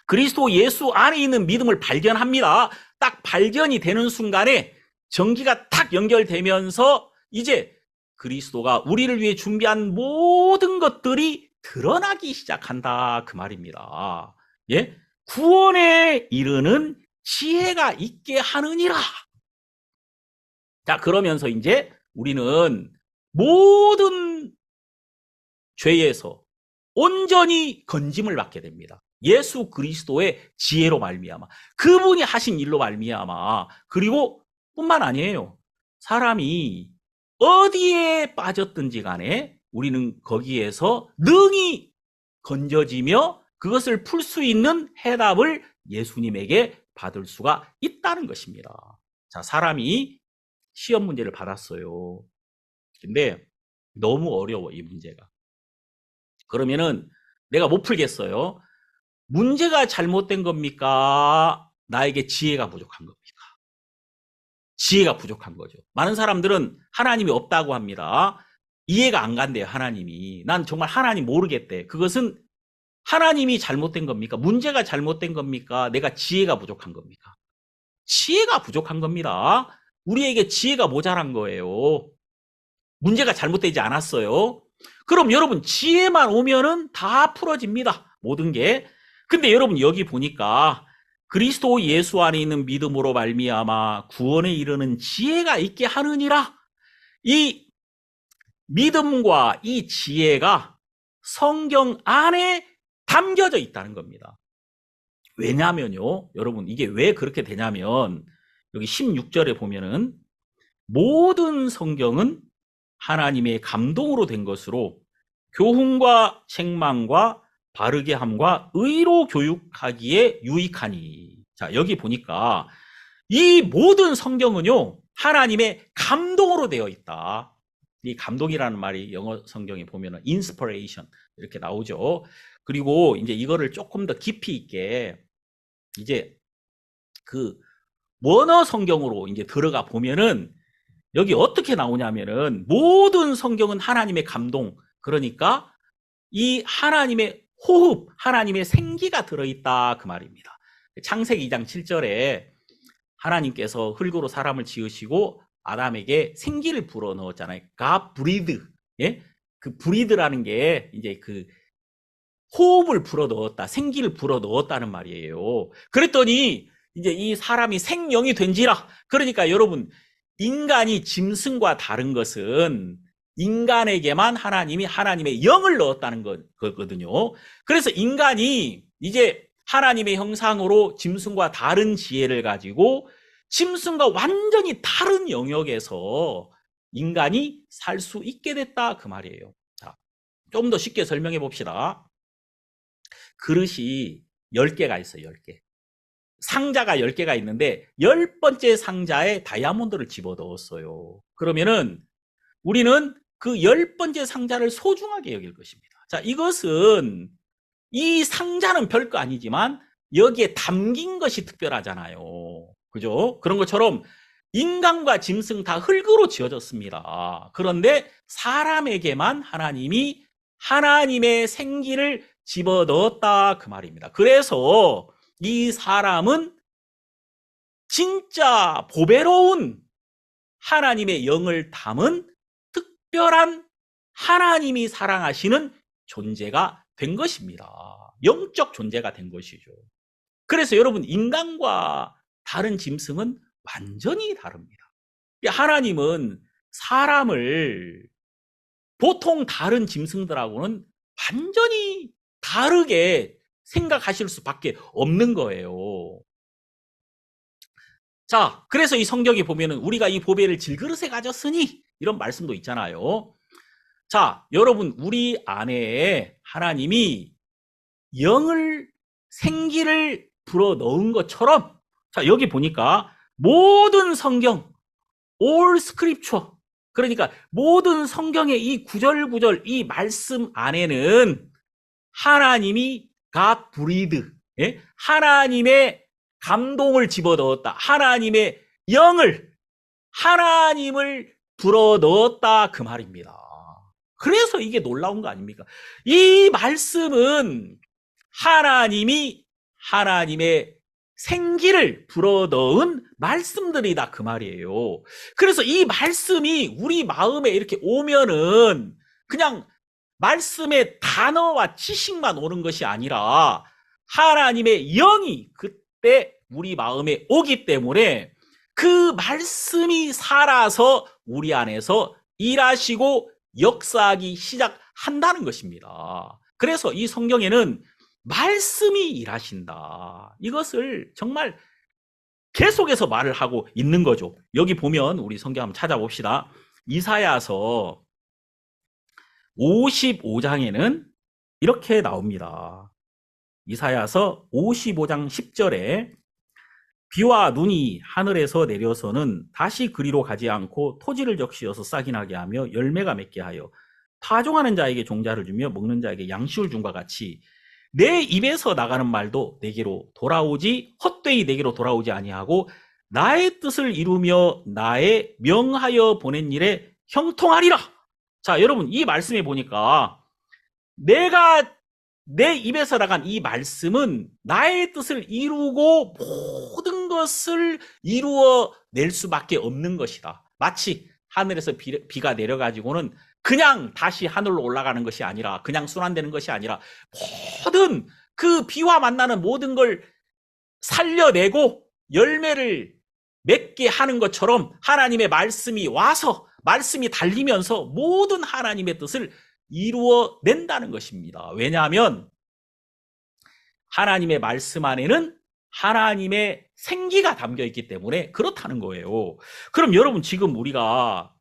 그리스도 예수 안에 있는 믿음을 발견합니다. 딱 발견이 되는 순간에 전기가 탁 연결되면서 이제 그리스도가 우리를 위해 준비한 모든 것들이 드러나기 시작한다 그 말입니다. 예? 구원에 이르는 지혜가 있게 하느니라. 자, 그러면서 이제 우리는 모든 죄에서 온전히 건짐을 받게 됩니다. 예수 그리스도의 지혜로 말미암아, 그분이 하신 일로 말미암아. 그리고 뿐만 아니에요. 사람이 어디에 빠졌든지 간에 우리는 거기에서 능히 건져지며 그것을 풀 수 있는 해답을 예수님에게 받을 수가 있다는 것입니다. 자, 사람이 시험 문제를 받았어요. 근데 너무 어려워, 이 문제가. 그러면은 내가 못 풀겠어요. 문제가 잘못된 겁니까? 나에게 지혜가 부족한 겁니까? 지혜가 부족한 거죠. 많은 사람들은 하나님이 없다고 합니다. 이해가 안 간대요, 하나님이. 난 정말 하나님 모르겠대. 그것은 하나님이 잘못된 겁니까? 문제가 잘못된 겁니까? 내가 지혜가 부족한 겁니까? 지혜가 부족한 겁니다. 우리에게 지혜가 모자란 거예요. 문제가 잘못되지 않았어요. 그럼 여러분, 지혜만 오면은 다 풀어집니다. 모든 게. 근데 여러분, 여기 보니까 그리스도 예수 안에 있는 믿음으로 말미암아 구원에 이르는 지혜가 있게 하느니라. 이 믿음과 이 지혜가 성경 안에 담겨져 있다는 겁니다. 왜냐면요, 여러분, 이게 왜 그렇게 되냐면, 여기 16절에 보면은, 모든 성경은 하나님의 감동으로 된 것으로 교훈과 책망과 바르게 함과 의로 교육하기에 유익하니. 자, 여기 보니까 이 모든 성경은요, 하나님의 감동으로 되어 있다. 이 감동이라는 말이 영어 성경에 보면은 inspiration 이렇게 나오죠. 그리고 이제 이거를 조금 더 깊이 있게 이제 그 원어 성경으로 이제 들어가 보면은 여기 어떻게 나오냐면은 모든 성경은 하나님의 감동, 그러니까 이 하나님의 호흡, 하나님의 생기가 들어있다 그 말입니다. 창세기 2장 7절에 하나님께서 흙으로 사람을 지으시고 아담에게 생기를 불어 넣었잖아요. God breathed. 예? 그 breathe라는 게 이제 그 호흡을 불어 넣었다, 생기를 불어 넣었다는 말이에요. 그랬더니 이제 이 사람이 생명이 된지라. 그러니까 여러분, 인간이 짐승과 다른 것은 인간에게만 하나님이 하나님의 영을 넣었다는 거거든요. 그래서 인간이 이제 하나님의 형상으로 짐승과 다른 지혜를 가지고 짐승과 완전히 다른 영역에서 인간이 살 수 있게 됐다 그 말이에요. 자, 좀 더 쉽게 설명해 봅시다. 그릇이 10개가 있어요. 10개. 상자가 10개가 있는데 10번째 상자에 다이아몬드를 집어넣었어요. 그러면은 우리는 그 10번째 상자를 소중하게 여길 것입니다. 자, 이것은 이 상자는 별거 아니지만 여기에 담긴 것이 특별하잖아요. 그죠? 그런 것처럼 인간과 짐승 다 흙으로 지어졌습니다. 그런데 사람에게만 하나님이 하나님의 생기를 집어넣었다 그 말입니다. 그래서 이 사람은 진짜 보배로운 하나님의 영을 담은 특별한 하나님이 사랑하시는 존재가 된 것입니다. 영적 존재가 된 것이죠. 그래서 여러분, 인간과 다른 짐승은 완전히 다릅니다. 하나님은 사람을 보통 다른 짐승들하고는 완전히 다르게 생각하실 수밖에 없는 거예요. 자, 그래서 이 성경에 보면은 우리가 이 보배를 질그릇에 가졌으니 이런 말씀도 있잖아요. 자, 여러분, 우리 안에 하나님이 영을, 생기를 불어 넣은 것처럼, 자, 여기 보니까 모든 성경, all scripture, 그러니까 모든 성경의 이 구절구절, 이 말씀 안에는 하나님이 God breathed, 예? 하나님의 감동을 집어넣었다. 하나님의 영을, 하나님을 불어넣었다 그 말입니다. 그래서 이게 놀라운 거 아닙니까? 이 말씀은 하나님이 하나님의 생기를 불어넣은 말씀들이다 그 말이에요. 그래서 이 말씀이 우리 마음에 이렇게 오면은 그냥 말씀의 단어와 지식만 오는 것이 아니라 하나님의 영이 그때 우리 마음에 오기 때문에 그 말씀이 살아서 우리 안에서 일하시고 역사하기 시작한다는 것입니다. 그래서 이 성경에는 말씀이 일하신다. 이것을 정말 계속해서 말을 하고 있는 거죠. 여기 보면 우리 성경 한번 찾아봅시다. 이사야서 55장에는 이렇게 나옵니다. 이사야서 55장 10절에 비와 눈이 하늘에서 내려서는 다시 그리로 가지 않고 토지를 적시어서 싹이 나게 하며 열매가 맺게 하여 파종하는 자에게 종자를 주며 먹는 자에게 양식을 준과 같이 내 입에서 나가는 말도 내게로 돌아오지 헛되이 내게로 돌아오지 아니하고 나의 뜻을 이루며 나의 명하여 보낸 일에 형통하리라. 자, 여러분, 이 말씀에 보니까 내가 내 입에서 나간 이 말씀은 나의 뜻을 이루고 모든 것을 이루어 낼 수밖에 없는 것이다. 마치 하늘에서 비가 내려가지고는 그냥 다시 하늘로 올라가는 것이 아니라, 그냥 순환되는 것이 아니라, 모든 그 비와 만나는 모든 걸 살려내고 열매를 맺게 하는 것처럼 하나님의 말씀이 와서, 말씀이 달리면서 모든 하나님의 뜻을 이루어 낸다는 것입니다. 왜냐하면 하나님의 말씀 안에는 하나님의 생기가 담겨 있기 때문에 그렇다는 거예요. 그럼 여러분, 지금 우리가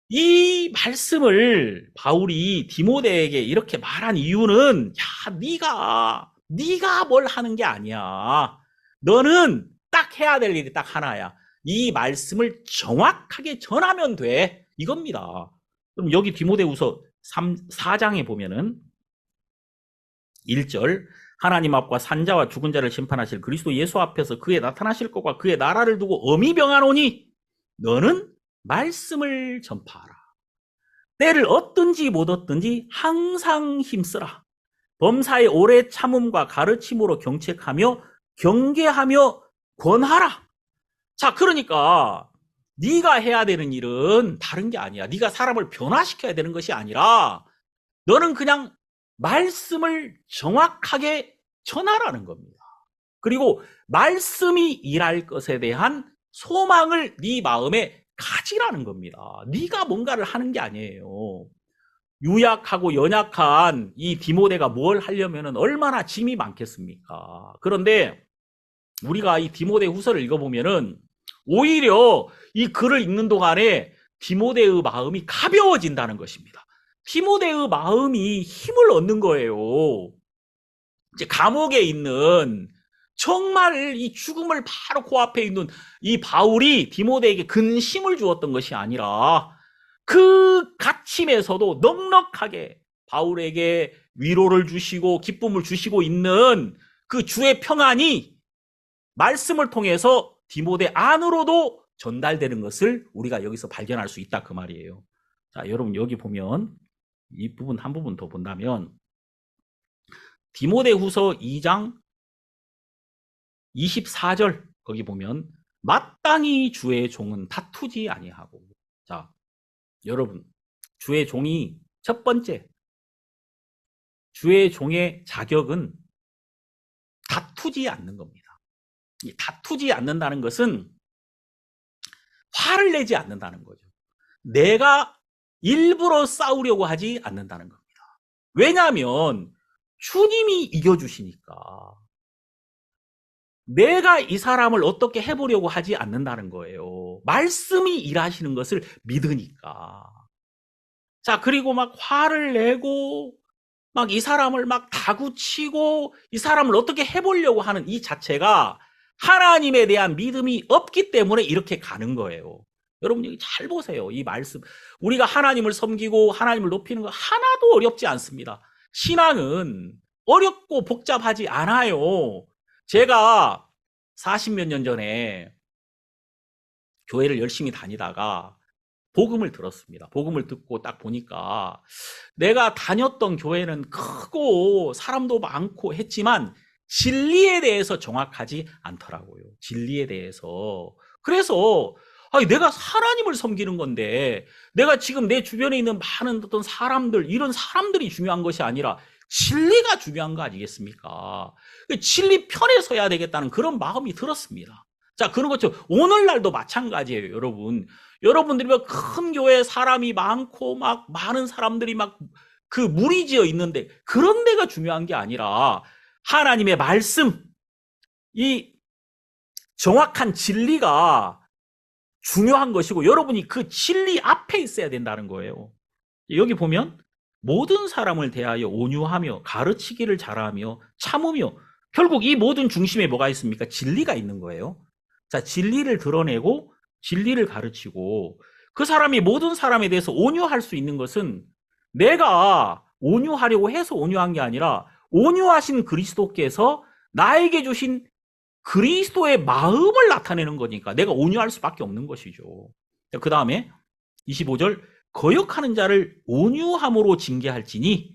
이 말씀을 바울이 디모데에게 이렇게 말한 이유는, 야, 네가 뭘 하는 게 아니야. 너는 딱 해야 될 일이 딱 하나야. 이 말씀을 정확하게 전하면 돼. 이겁니다. 그럼 여기 디모데후서 4장에 보면은 1절, 하나님 앞과 산자와 죽은 자를 심판하실 그리스도 예수 앞에서 그의 나타나실 것과 그의 나라를 두고 엄히 병하노니 너는 말씀을 전파하라. 때를 얻든지 못 얻든지 항상 힘쓰라. 범사의 오래 참음과 가르침으로 경책하며 경계하며 권하라. 자, 그러니까 네가 해야 되는 일은 다른 게 아니야. 네가 사람을 변화시켜야 되는 것이 아니라 너는 그냥 말씀을 정확하게 전하라는 겁니다. 그리고 말씀이 일할 것에 대한 소망을 네 마음에 가지라는 겁니다. 네가 뭔가를 하는 게 아니에요. 유약하고 연약한 이 디모데가 뭘 하려면 얼마나 짐이 많겠습니까? 그런데 우리가 이 디모데 후서를 읽어보면은 오히려 이 글을 읽는 동안에 디모데의 마음이 가벼워진다는 것입니다. 디모데의 마음이 힘을 얻는 거예요. 이제 감옥에 있는, 정말 이 죽음을 바로 코앞에 있는 이 바울이 디모데에게 근심을 주었던 것이 아니라 그 갇힘에서도 넉넉하게 바울에게 위로를 주시고 기쁨을 주시고 있는 그 주의 평안이 말씀을 통해서 디모데 안으로도 전달되는 것을 우리가 여기서 발견할 수 있다, 그 말이에요. 자, 여러분, 여기 보면 이 부분 한 부분 더 본다면 디모데후서 2장 24절 거기 보면 마땅히 주의 종은 다투지 아니하고. 자, 여러분, 주의 종이, 첫 번째, 주의 종의 자격은 다투지 않는 겁니다. 이 다투지 않는다는 것은 화를 내지 않는다는 거죠. 내가 일부러 싸우려고 하지 않는다는 겁니다. 왜냐하면 주님이 이겨주시니까. 내가 이 사람을 어떻게 해보려고 하지 않는다는 거예요. 말씀이 일하시는 것을 믿으니까. 자, 그리고 막 화를 내고 막 이 사람을 막 다구치고 이 사람을 어떻게 해보려고 하는 이 자체가 하나님에 대한 믿음이 없기 때문에 이렇게 가는 거예요. 여러분, 여기 잘 보세요. 이 말씀. 우리가 하나님을 섬기고 하나님을 높이는 거 하나도 어렵지 않습니다. 신앙은 어렵고 복잡하지 않아요. 제가 40몇 년 전에 교회를 열심히 다니다가 복음을 들었습니다. 복음을 듣고 딱 보니까 내가 다녔던 교회는 크고 사람도 많고 했지만 진리에 대해서 정확하지 않더라고요. 진리에 대해서. 그래서 아니, 내가 하나님을 섬기는 건데 내가 지금 내 주변에 있는 많은 어떤 사람들, 이런 사람들이 중요한 것이 아니라 진리가 중요한 거 아니겠습니까? 진리 편에 서야 되겠다는 그런 마음이 들었습니다. 자, 그런 것처럼 오늘날도 마찬가지예요, 여러분. 여러분들이 막 큰 교회에 사람이 많고 막 많은 사람들이 막 그 무리지어 있는데 그런 데가 중요한 게 아니라 하나님의 말씀, 이 정확한 진리가 중요한 것이고 여러분이 그 진리 앞에 있어야 된다는 거예요. 여기 보면 모든 사람을 대하여 온유하며 가르치기를 잘하며 참으며, 결국 이 모든 중심에 뭐가 있습니까? 진리가 있는 거예요. 자, 진리를 드러내고 진리를 가르치고 그 사람이 모든 사람에 대해서 온유할 수 있는 것은 내가 온유하려고 해서 온유한 게 아니라 온유하신 그리스도께서 나에게 주신 그리스도의 마음을 나타내는 거니까 내가 온유할 수밖에 없는 것이죠. 그 다음에 25절, 거역하는 자를 온유함으로 징계할지니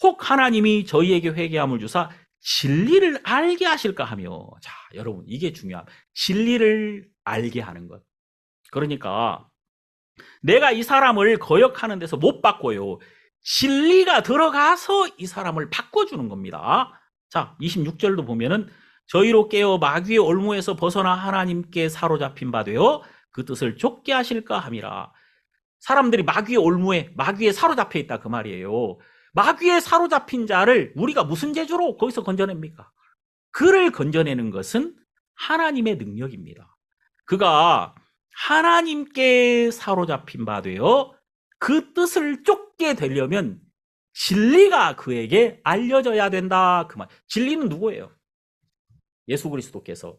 혹 하나님이 저희에게 회개함을 주사 진리를 알게 하실까 하며. 자, 여러분, 이게 중요합니다. 진리를 알게 하는 것. 그러니까 내가 이 사람을 거역하는 데서 못 바꿔요. 진리가 들어가서 이 사람을 바꿔주는 겁니다. 자, 26절도 보면은 저희로 깨어 마귀의 올무에서 벗어나 하나님께 사로잡힌 바 되어 그 뜻을 좁게 하실까 함이라. 사람들이 마귀의 올무에, 마귀에 사로잡혀 있다 그 말이에요. 마귀에 사로잡힌 자를 우리가 무슨 재주로 거기서 건져냅니까? 그를 건져내는 것은 하나님의 능력입니다. 그가 하나님께 사로잡힌 바 되어 그 뜻을 쫓게 되려면 진리가 그에게 알려져야 된다 그 말. 진리는 누구예요? 예수 그리스도께서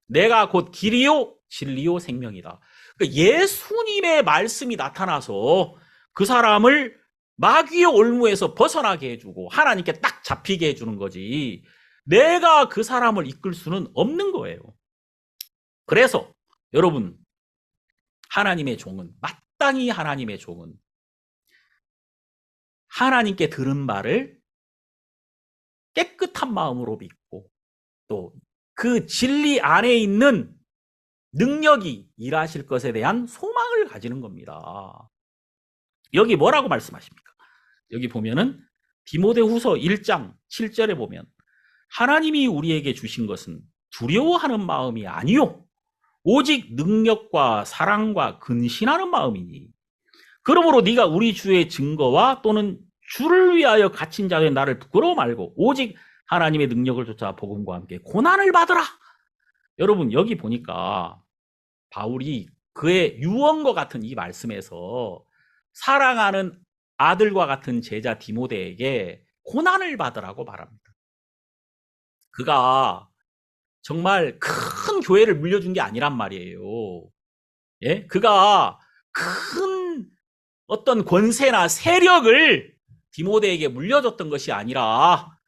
내가 곧 길이요 진리요 생명이다. 그러니까 예수님의 말씀이 나타나서 그 사람을 마귀의 올무에서 벗어나게 해주고 하나님께 딱 잡히게 해주는 거지, 내가 그 사람을 이끌 수는 없는 거예요. 그래서 여러분, 하나님의 종은, 마땅히 하나님의 종은 하나님께 들은 말을 깨끗한 마음으로 믿고 또 그 진리 안에 있는 능력이 일하실 것에 대한 소망을 가지는 겁니다. 여기 뭐라고 말씀하십니까? 여기 보면은 디모데후서 1장 7절에 보면 하나님이 우리에게 주신 것은 두려워하는 마음이 아니요 오직 능력과 사랑과 근신하는 마음이니 그러므로 네가 우리 주의 증거와 또는 주를 위하여 갇힌 자의 나를 부끄러워 말고 오직 하나님의 능력을 쫓아 복음과 함께 고난을 받으라. 여러분, 여기 보니까 바울이 그의 유언과 같은 이 말씀에서 사랑하는 아들과 같은 제자 디모데에게 고난을 받으라고 말합니다. 그가 정말 큰 교회를 물려준 게 아니란 말이에요. 예? 그가 큰 어떤 권세나 세력을 디모데에게 물려줬던 것이 아니라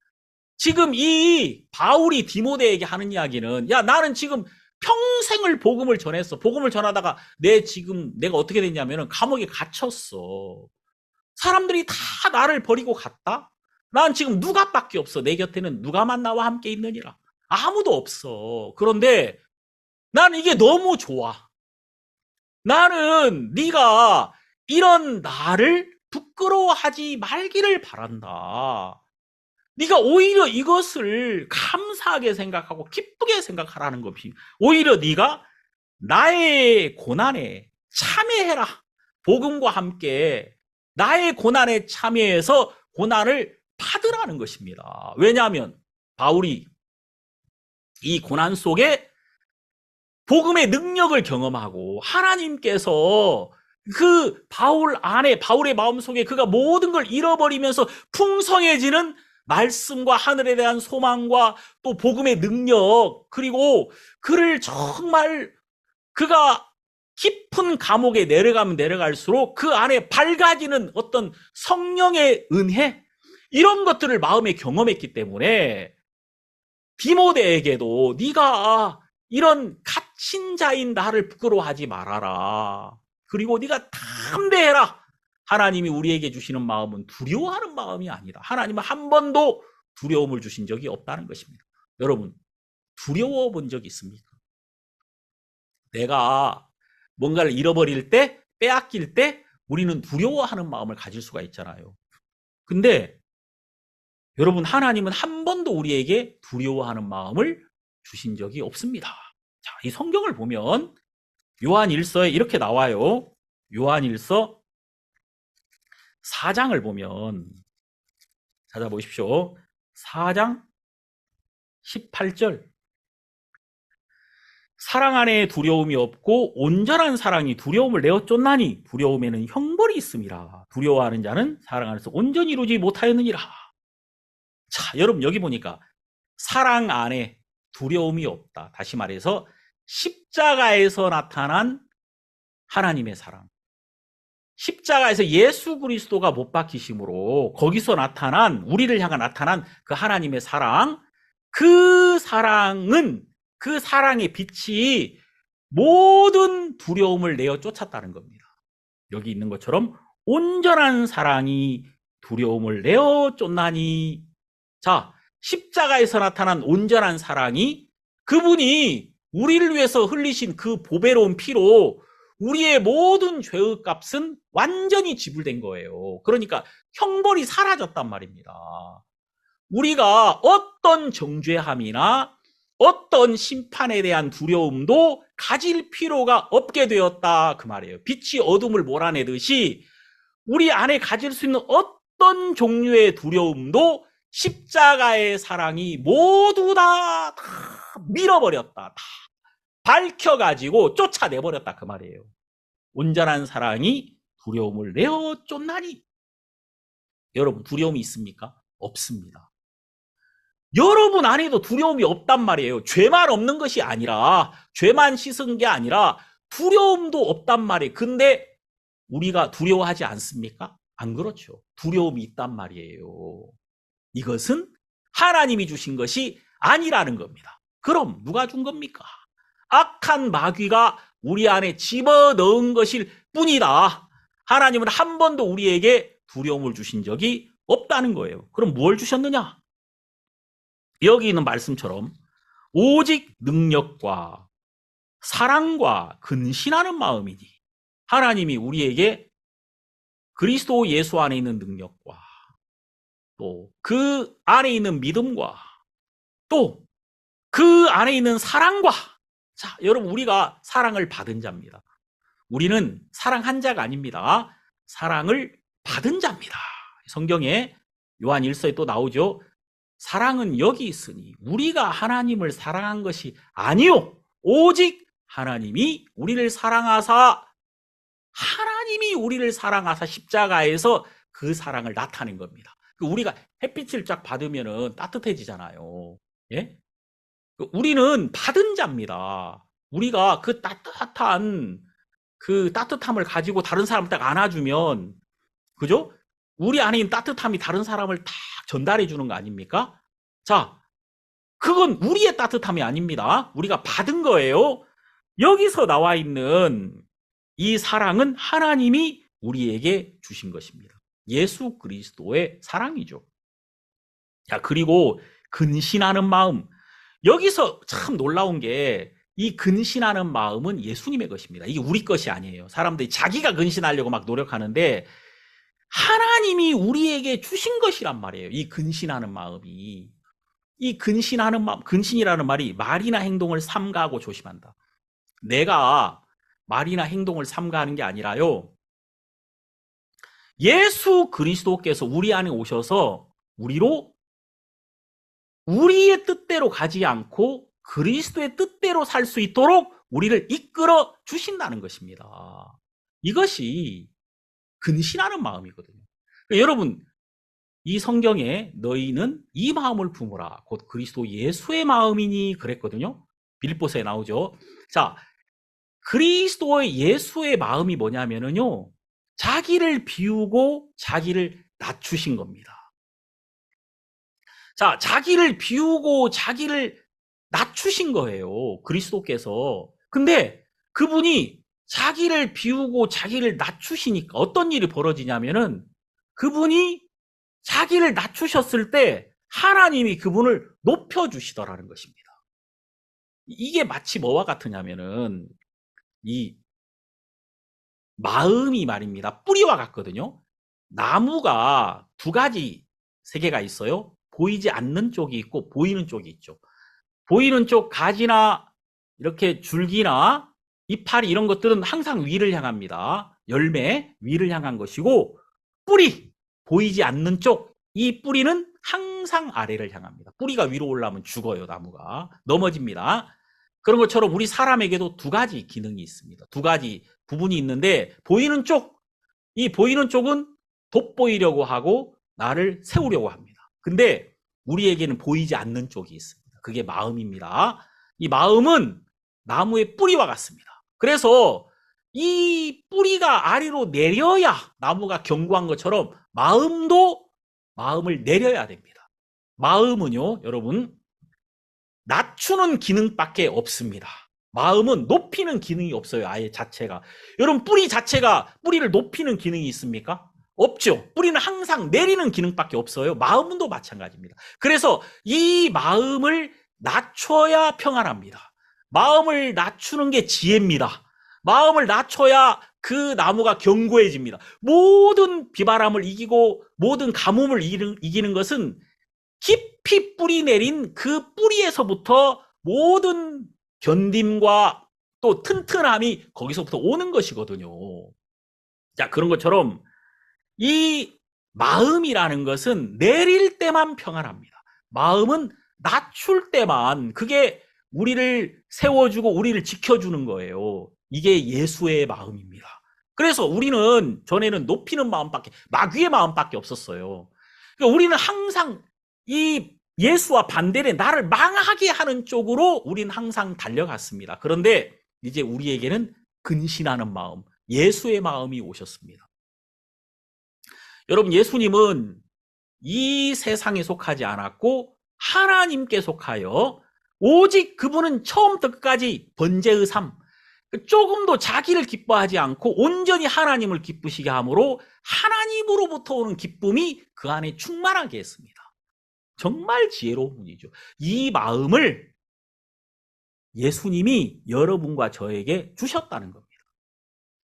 지금 이 바울이 디모데에게 하는 이야기는, 야, 나는 지금 평생을 복음을 전했어. 복음을 전하다가 내가 어떻게 됐냐면은 감옥에 갇혔어. 사람들이 다 나를 버리고 갔다? 난 지금 누가밖에 없어. 내 곁에는 누가만 나와 함께 있느니라. 아무도 없어. 그런데 난 이게 너무 좋아. 나는 네가 이런 나를 부끄러워하지 말기를 바란다. 네가 오히려 이것을 감사하게 생각하고 기쁘게 생각하라는 것이, 오히려 네가 나의 고난에 참여해라. 복음과 함께 나의 고난에 참여해서 고난을 받으라는 것입니다. 왜냐하면 바울이 이 고난 속에 복음의 능력을 경험하고 하나님께서 그 바울 안에, 바울의 마음속에 그가 모든 걸 잃어버리면서 풍성해지는 말씀과 하늘에 대한 소망과 또 복음의 능력, 그리고 그를 정말 그가 깊은 감옥에 내려가면 내려갈수록 그 안에 밝아지는 어떤 성령의 은혜, 이런 것들을 마음에 경험했기 때문에 디모데에게도 네가 이런 갇힌 자인 나를 부끄러워하지 말아라. 그리고 네가 담대해라. 하나님이 우리에게 주시는 마음은 두려워하는 마음이 아니다. 하나님은 한 번도 두려움을 주신 적이 없다는 것입니다. 여러분, 두려워 본 적 있습니까? 내가 뭔가를 잃어버릴 때, 빼앗길 때 우리는 두려워하는 마음을 가질 수가 있잖아요. 근데 여러분, 하나님은 한 번도 우리에게 두려워하는 마음을 주신 적이 없습니다. 자, 이 성경을 보면 요한일서에 이렇게 나와요. 요한일서 4장을 보면, 찾아보십시오. 4장 18절. 사랑 안에 두려움이 없고 온전한 사랑이 두려움을 내어 쫓나니 두려움에는 형벌이 있음이라. 두려워하는 자는 사랑 안에서 온전히 이루지 못하였느니라. 자, 여러분, 여기 보니까 사랑 안에 두려움이 없다. 다시 말해서 십자가에서 나타난 하나님의 사랑, 십자가에서 예수 그리스도가 못 박히심으로 거기서 나타난, 우리를 향한 나타난 그 하나님의 사랑, 그 사랑은, 그 사랑의 빛이 모든 두려움을 내어 쫓았다는 겁니다. 여기 있는 것처럼 온전한 사랑이 두려움을 내어 쫓나니. 자, 십자가에서 나타난 온전한 사랑이 그분이 우리를 위해서 흘리신 그 보배로운 피로 우리의 모든 죄의 값은 완전히 지불된 거예요. 그러니까 형벌이 사라졌단 말입니다. 우리가 어떤 정죄함이나 어떤 심판에 대한 두려움도 가질 필요가 없게 되었다 그 말이에요. 빛이 어둠을 몰아내듯이 우리 안에 가질 수 있는 어떤 종류의 두려움도 십자가의 사랑이 모두 다 밀어버렸다. 다 밝혀가지고 쫓아내버렸다 그 말이에요. 온전한 사랑이 두려움을 내어 쫓나니. 여러분 두려움이 있습니까? 없습니다. 여러분 안에도 두려움이 없단 말이에요. 죄만 없는 것이 아니라, 죄만 씻은 게 아니라 두려움도 없단 말이에요. 근데 우리가 두려워하지 않습니까? 안 그렇죠. 두려움이 있단 말이에요. 이것은 하나님이 주신 것이 아니라는 겁니다. 그럼 누가 준 겁니까? 악한 마귀가 우리 안에 집어넣은 것일 뿐이다. 하나님은 한 번도 우리에게 두려움을 주신 적이 없다는 거예요. 그럼 뭘 주셨느냐? 여기 있는 말씀처럼 오직 능력과 사랑과 근신하는 마음이니. 하나님이 우리에게 그리스도 예수 안에 있는 능력과 또 그 안에 있는 믿음과 또 그 안에 있는 사랑과. 자, 여러분 우리가 사랑을 받은 자입니다. 우리는 사랑한 자가 아닙니다. 사랑을 받은 자입니다. 성경에 요한 1서에 또 나오죠. 사랑은 여기 있으니 우리가 하나님을 사랑한 것이 아니요 오직 하나님이 우리를 사랑하사 십자가에서 그 사랑을 나타낸 겁니다. 우리가 햇빛을 쫙 받으면 따뜻해지잖아요. 예? 우리는 받은 자입니다. 우리가 그 따뜻함을 가지고 다른 사람을 딱 안아주면, 그죠? 우리 안에 있는 따뜻함이 다른 사람을 딱 전달해 주는 거 아닙니까? 자, 그건 우리의 따뜻함이 아닙니다. 우리가 받은 거예요. 여기서 나와 있는 이 사랑은 하나님이 우리에게 주신 것입니다. 예수 그리스도의 사랑이죠. 자, 그리고 근신하는 마음. 여기서 참 놀라운 게 이 근신하는 마음은 예수님의 것입니다. 이게 우리 것이 아니에요. 사람들이 자기가 근신하려고 막 노력하는데 하나님이 우리에게 주신 것이란 말이에요. 이 근신하는 마음이. 이 근신하는 마음, 근신이라는 말이 말이나 행동을 삼가하고 조심한다. 내가 말이나 행동을 삼가하는 게 아니라요. 예수 그리스도께서 우리 안에 오셔서 우리의 뜻대로 가지 않고 그리스도의 뜻대로 살 수 있도록 우리를 이끌어 주신다는 것입니다. 이것이 근신하는 마음이거든요. 그러니까 여러분, 이 성경에 너희는 이 마음을 품으라. 곧 그리스도 예수의 마음이니 그랬거든요. 빌립보서에 나오죠. 자, 그리스도의 예수의 마음이 뭐냐면요. 자기를 비우고 자기를 낮추신 겁니다. 자, 자기를 비우고 자기를 낮추신 거예요. 그리스도께서. 근데 그분이 자기를 비우고 자기를 낮추시니까 어떤 일이 벌어지냐면은 그분이 자기를 낮추셨을 때 하나님이 그분을 높여주시더라는 것입니다. 이게 마치 뭐와 같으냐면은 이 마음이 말입니다. 뿌리와 같거든요. 나무가 두 가지 세계가 있어요. 보이지 않는 쪽이 있고 보이는 쪽이 있죠. 보이는 쪽 가지나 이렇게 줄기나 이파리 이런 것들은 항상 위를 향합니다. 열매 위를 향한 것이고 뿌리 보이지 않는 쪽 이 뿌리는 항상 아래를 향합니다. 뿌리가 위로 올라오면 죽어요. 나무가 넘어집니다. 그런 것처럼 우리 사람에게도 두 가지 기능이 있습니다. 두 가지 부분이 있는데 보이는 쪽, 이 보이는 쪽은 돋보이려고 하고 나를 세우려고 합니다. 근데 우리에게는 보이지 않는 쪽이 있습니다. 그게 마음입니다. 이 마음은 나무의 뿌리와 같습니다. 그래서 이 뿌리가 아래로 내려야 나무가 견고한 것처럼 마음도 마음을 내려야 됩니다. 마음은요, 여러분, 낮추는 기능밖에 없습니다. 마음은 높이는 기능이 없어요. 아예 자체가. 여러분 뿌리 자체가 뿌리를 높이는 기능이 있습니까? 없죠. 뿌리는 항상 내리는 기능밖에 없어요. 마음도 마찬가지입니다. 그래서 이 마음을 낮춰야 평안합니다. 마음을 낮추는 게 지혜입니다. 마음을 낮춰야 그 나무가 견고해집니다. 모든 비바람을 이기고 모든 가뭄을 이기는 것은 깊이 뿌리 내린 그 뿌리에서부터 모든 견딤과 또 튼튼함이 거기서부터 오는 것이거든요. 자, 그런 것처럼 이 마음이라는 것은 내릴 때만 평안합니다. 마음은 낮출 때만 그게 우리를 세워주고 우리를 지켜주는 거예요. 이게 예수의 마음입니다. 그래서 우리는 전에는 높이는 마음밖에, 마귀의 마음밖에 없었어요. 그러니까 우리는 항상 이 예수와 반대로 나를 망하게 하는 쪽으로 우리는 항상 달려갔습니다. 그런데 이제 우리에게는 근신하는 마음, 예수의 마음이 오셨습니다. 여러분, 예수님은 이 세상에 속하지 않았고 하나님께 속하여 오직 그분은 처음부터 끝까지 번제의 삶, 조금도 자기를 기뻐하지 않고 온전히 하나님을 기쁘시게 함으로 하나님으로부터 오는 기쁨이 그 안에 충만하게 했습니다. 정말 지혜로운 분이죠. 이 마음을 예수님이 여러분과 저에게 주셨다는 겁니다.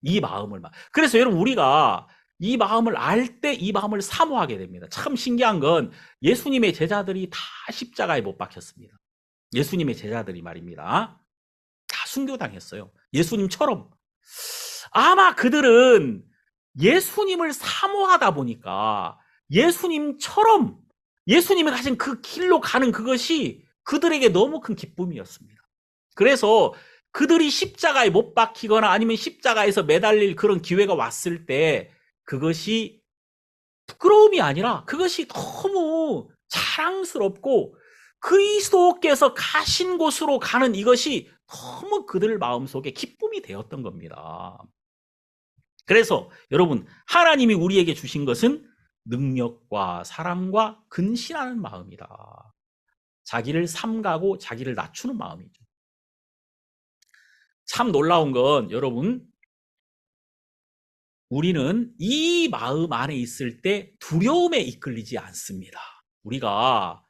이 마음을. 그래서 여러분, 우리가 이 마음을 알 때 이 마음을 사모하게 됩니다. 참 신기한 건 예수님의 제자들이 다 십자가에 못 박혔습니다. 예수님의 제자들이 말입니다. 다 순교당했어요. 예수님처럼. 아마 그들은 예수님을 사모하다 보니까 예수님처럼 예수님이 가신 그 길로 가는 그것이 그들에게 너무 큰 기쁨이었습니다. 그래서 그들이 십자가에 못 박히거나 아니면 십자가에서 매달릴 그런 기회가 왔을 때 그것이 부끄러움이 아니라 그것이 너무 자랑스럽고 그리스도께서 가신 곳으로 가는 이것이 너무 그들 마음속에 기쁨이 되었던 겁니다. 그래서 여러분, 하나님이 우리에게 주신 것은 능력과 사랑과 근신하는 마음이다. 자기를 삼가고 자기를 낮추는 마음이죠. 참 놀라운 건 여러분, 우리는 이 마음 안에 있을 때 두려움에 이끌리지 않습니다. 우리가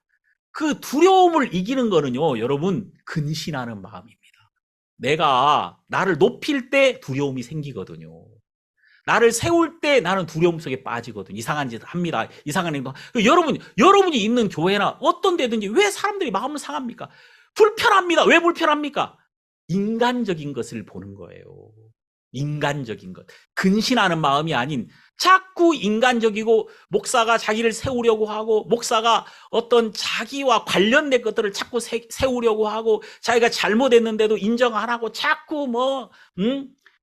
그 두려움을 이기는 거는요, 여러분, 근신하는 마음입니다. 내가 나를 높일 때 두려움이 생기거든요. 나를 세울 때 나는 두려움 속에 빠지거든요. 이상한 짓 합니다. 이상한 행동. 여러분이 있는 교회나 어떤 데든지 왜 사람들이 마음을 상합니까? 불편합니다. 왜 불편합니까? 인간적인 것을 보는 거예요. 인간적인 것. 근신하는 마음이 아닌 자꾸 인간적이고 목사가 자기를 세우려고 하고 목사가 어떤 자기와 관련된 것들을 자꾸 세우려고 하고 자기가 잘못했는데도 인정 안 하고 자꾸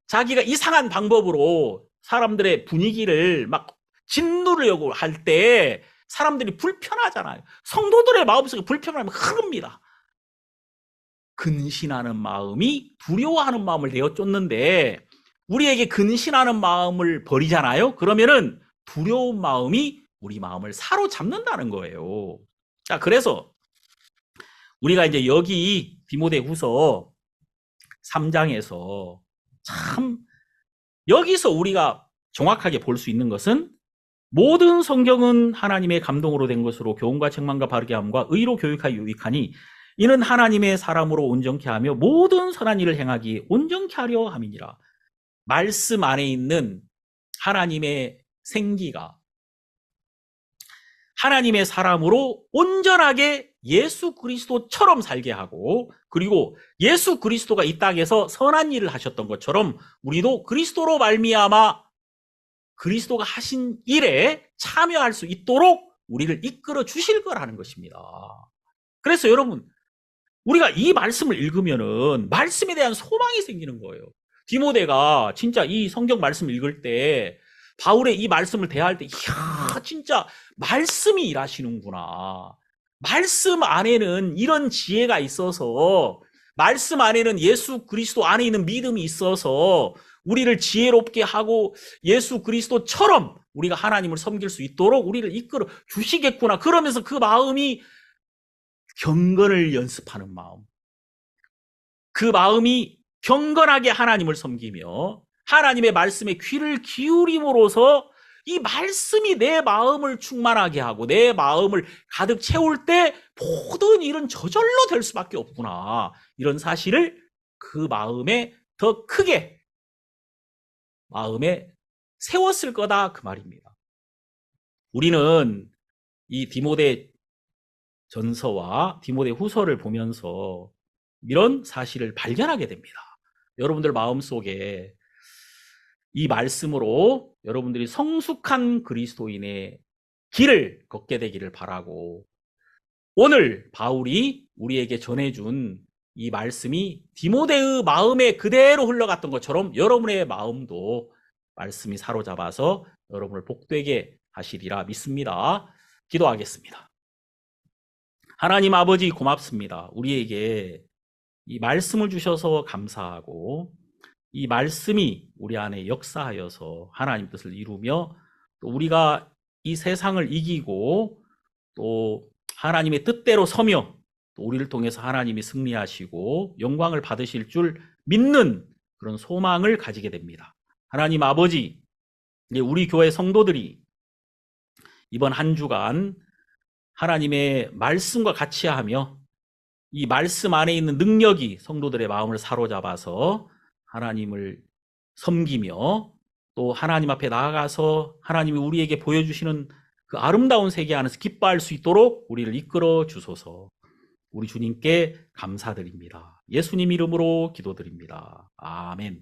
자기가 이상한 방법으로 사람들의 분위기를 막 짓누르려고 할 때 사람들이 불편하잖아요. 성도들의 마음속에 불편함이 흐릅니다. 근신하는 마음이 두려워하는 마음을 내어쫓는데 우리에게 근신하는 마음을 버리잖아요. 그러면은 두려운 마음이 우리 마음을 사로잡는다는 거예요. 자, 그래서 우리가 이제 여기 디모데후서 3장에서 참 여기서 우리가 정확하게 볼 수 있는 것은 모든 성경은 하나님의 감동으로 된 것으로 교훈과 책망과 바르게 함과 의로 교육하여 유익하니 이는 하나님의 사람으로 온전케 하며 모든 선한 일을 행하기 온전케 하려 함이니라. 말씀 안에 있는 하나님의 생기가 하나님의 사람으로 온전하게 예수 그리스도처럼 살게 하고 그리고 예수 그리스도가 이 땅에서 선한 일을 하셨던 것처럼 우리도 그리스도로 말미암아 그리스도가 하신 일에 참여할 수 있도록 우리를 이끌어 주실 거라는 것입니다. 그래서 여러분, 우리가 이 말씀을 읽으면은 말씀에 대한 소망이 생기는 거예요. 디모데가 진짜 이 성경 말씀을 읽을 때 바울의 이 말씀을 대할 때 이야, 진짜 말씀이 일하시는구나. 말씀 안에는 이런 지혜가 있어서 말씀 안에는 예수 그리스도 안에 있는 믿음이 있어서 우리를 지혜롭게 하고 예수 그리스도처럼 우리가 하나님을 섬길 수 있도록 우리를 이끌어 주시겠구나. 그러면서 그 마음이 경건을 연습하는 마음. 그 마음이 경건하게 하나님을 섬기며 하나님의 말씀에 귀를 기울임으로써 이 말씀이 내 마음을 충만하게 하고 내 마음을 가득 채울 때 모든 일은 저절로 될 수밖에 없구나. 이런 사실을 그 마음에 더 크게 마음에 세웠을 거다 그 말입니다. 우리는 이 디모데 전서와 디모데 후서를 보면서 이런 사실을 발견하게 됩니다. 여러분들 마음속에 이 말씀으로 여러분들이 성숙한 그리스도인의 길을 걷게 되기를 바라고, 오늘 바울이 우리에게 전해준 이 말씀이 디모데의 마음에 그대로 흘러갔던 것처럼 여러분의 마음도 말씀이 사로잡아서 여러분을 복되게 하시리라 믿습니다. 기도하겠습니다. 하나님 아버지 고맙습니다. 우리에게 이 말씀을 주셔서 감사하고 이 말씀이 우리 안에 역사하여서 하나님 뜻을 이루며 또 우리가 이 세상을 이기고 또 하나님의 뜻대로 서며 또 우리를 통해서 하나님이 승리하시고 영광을 받으실 줄 믿는 그런 소망을 가지게 됩니다. 하나님 아버지, 우리 교회 성도들이 이번 한 주간 하나님의 말씀과 같이 하며 이 말씀 안에 있는 능력이 성도들의 마음을 사로잡아서 하나님을 섬기며 또 하나님 앞에 나아가서 하나님이 우리에게 보여주시는 그 아름다운 세계 안에서 기뻐할 수 있도록 우리를 이끌어 주소서. 우리 주님께 감사드립니다. 예수님 이름으로 기도드립니다. 아멘.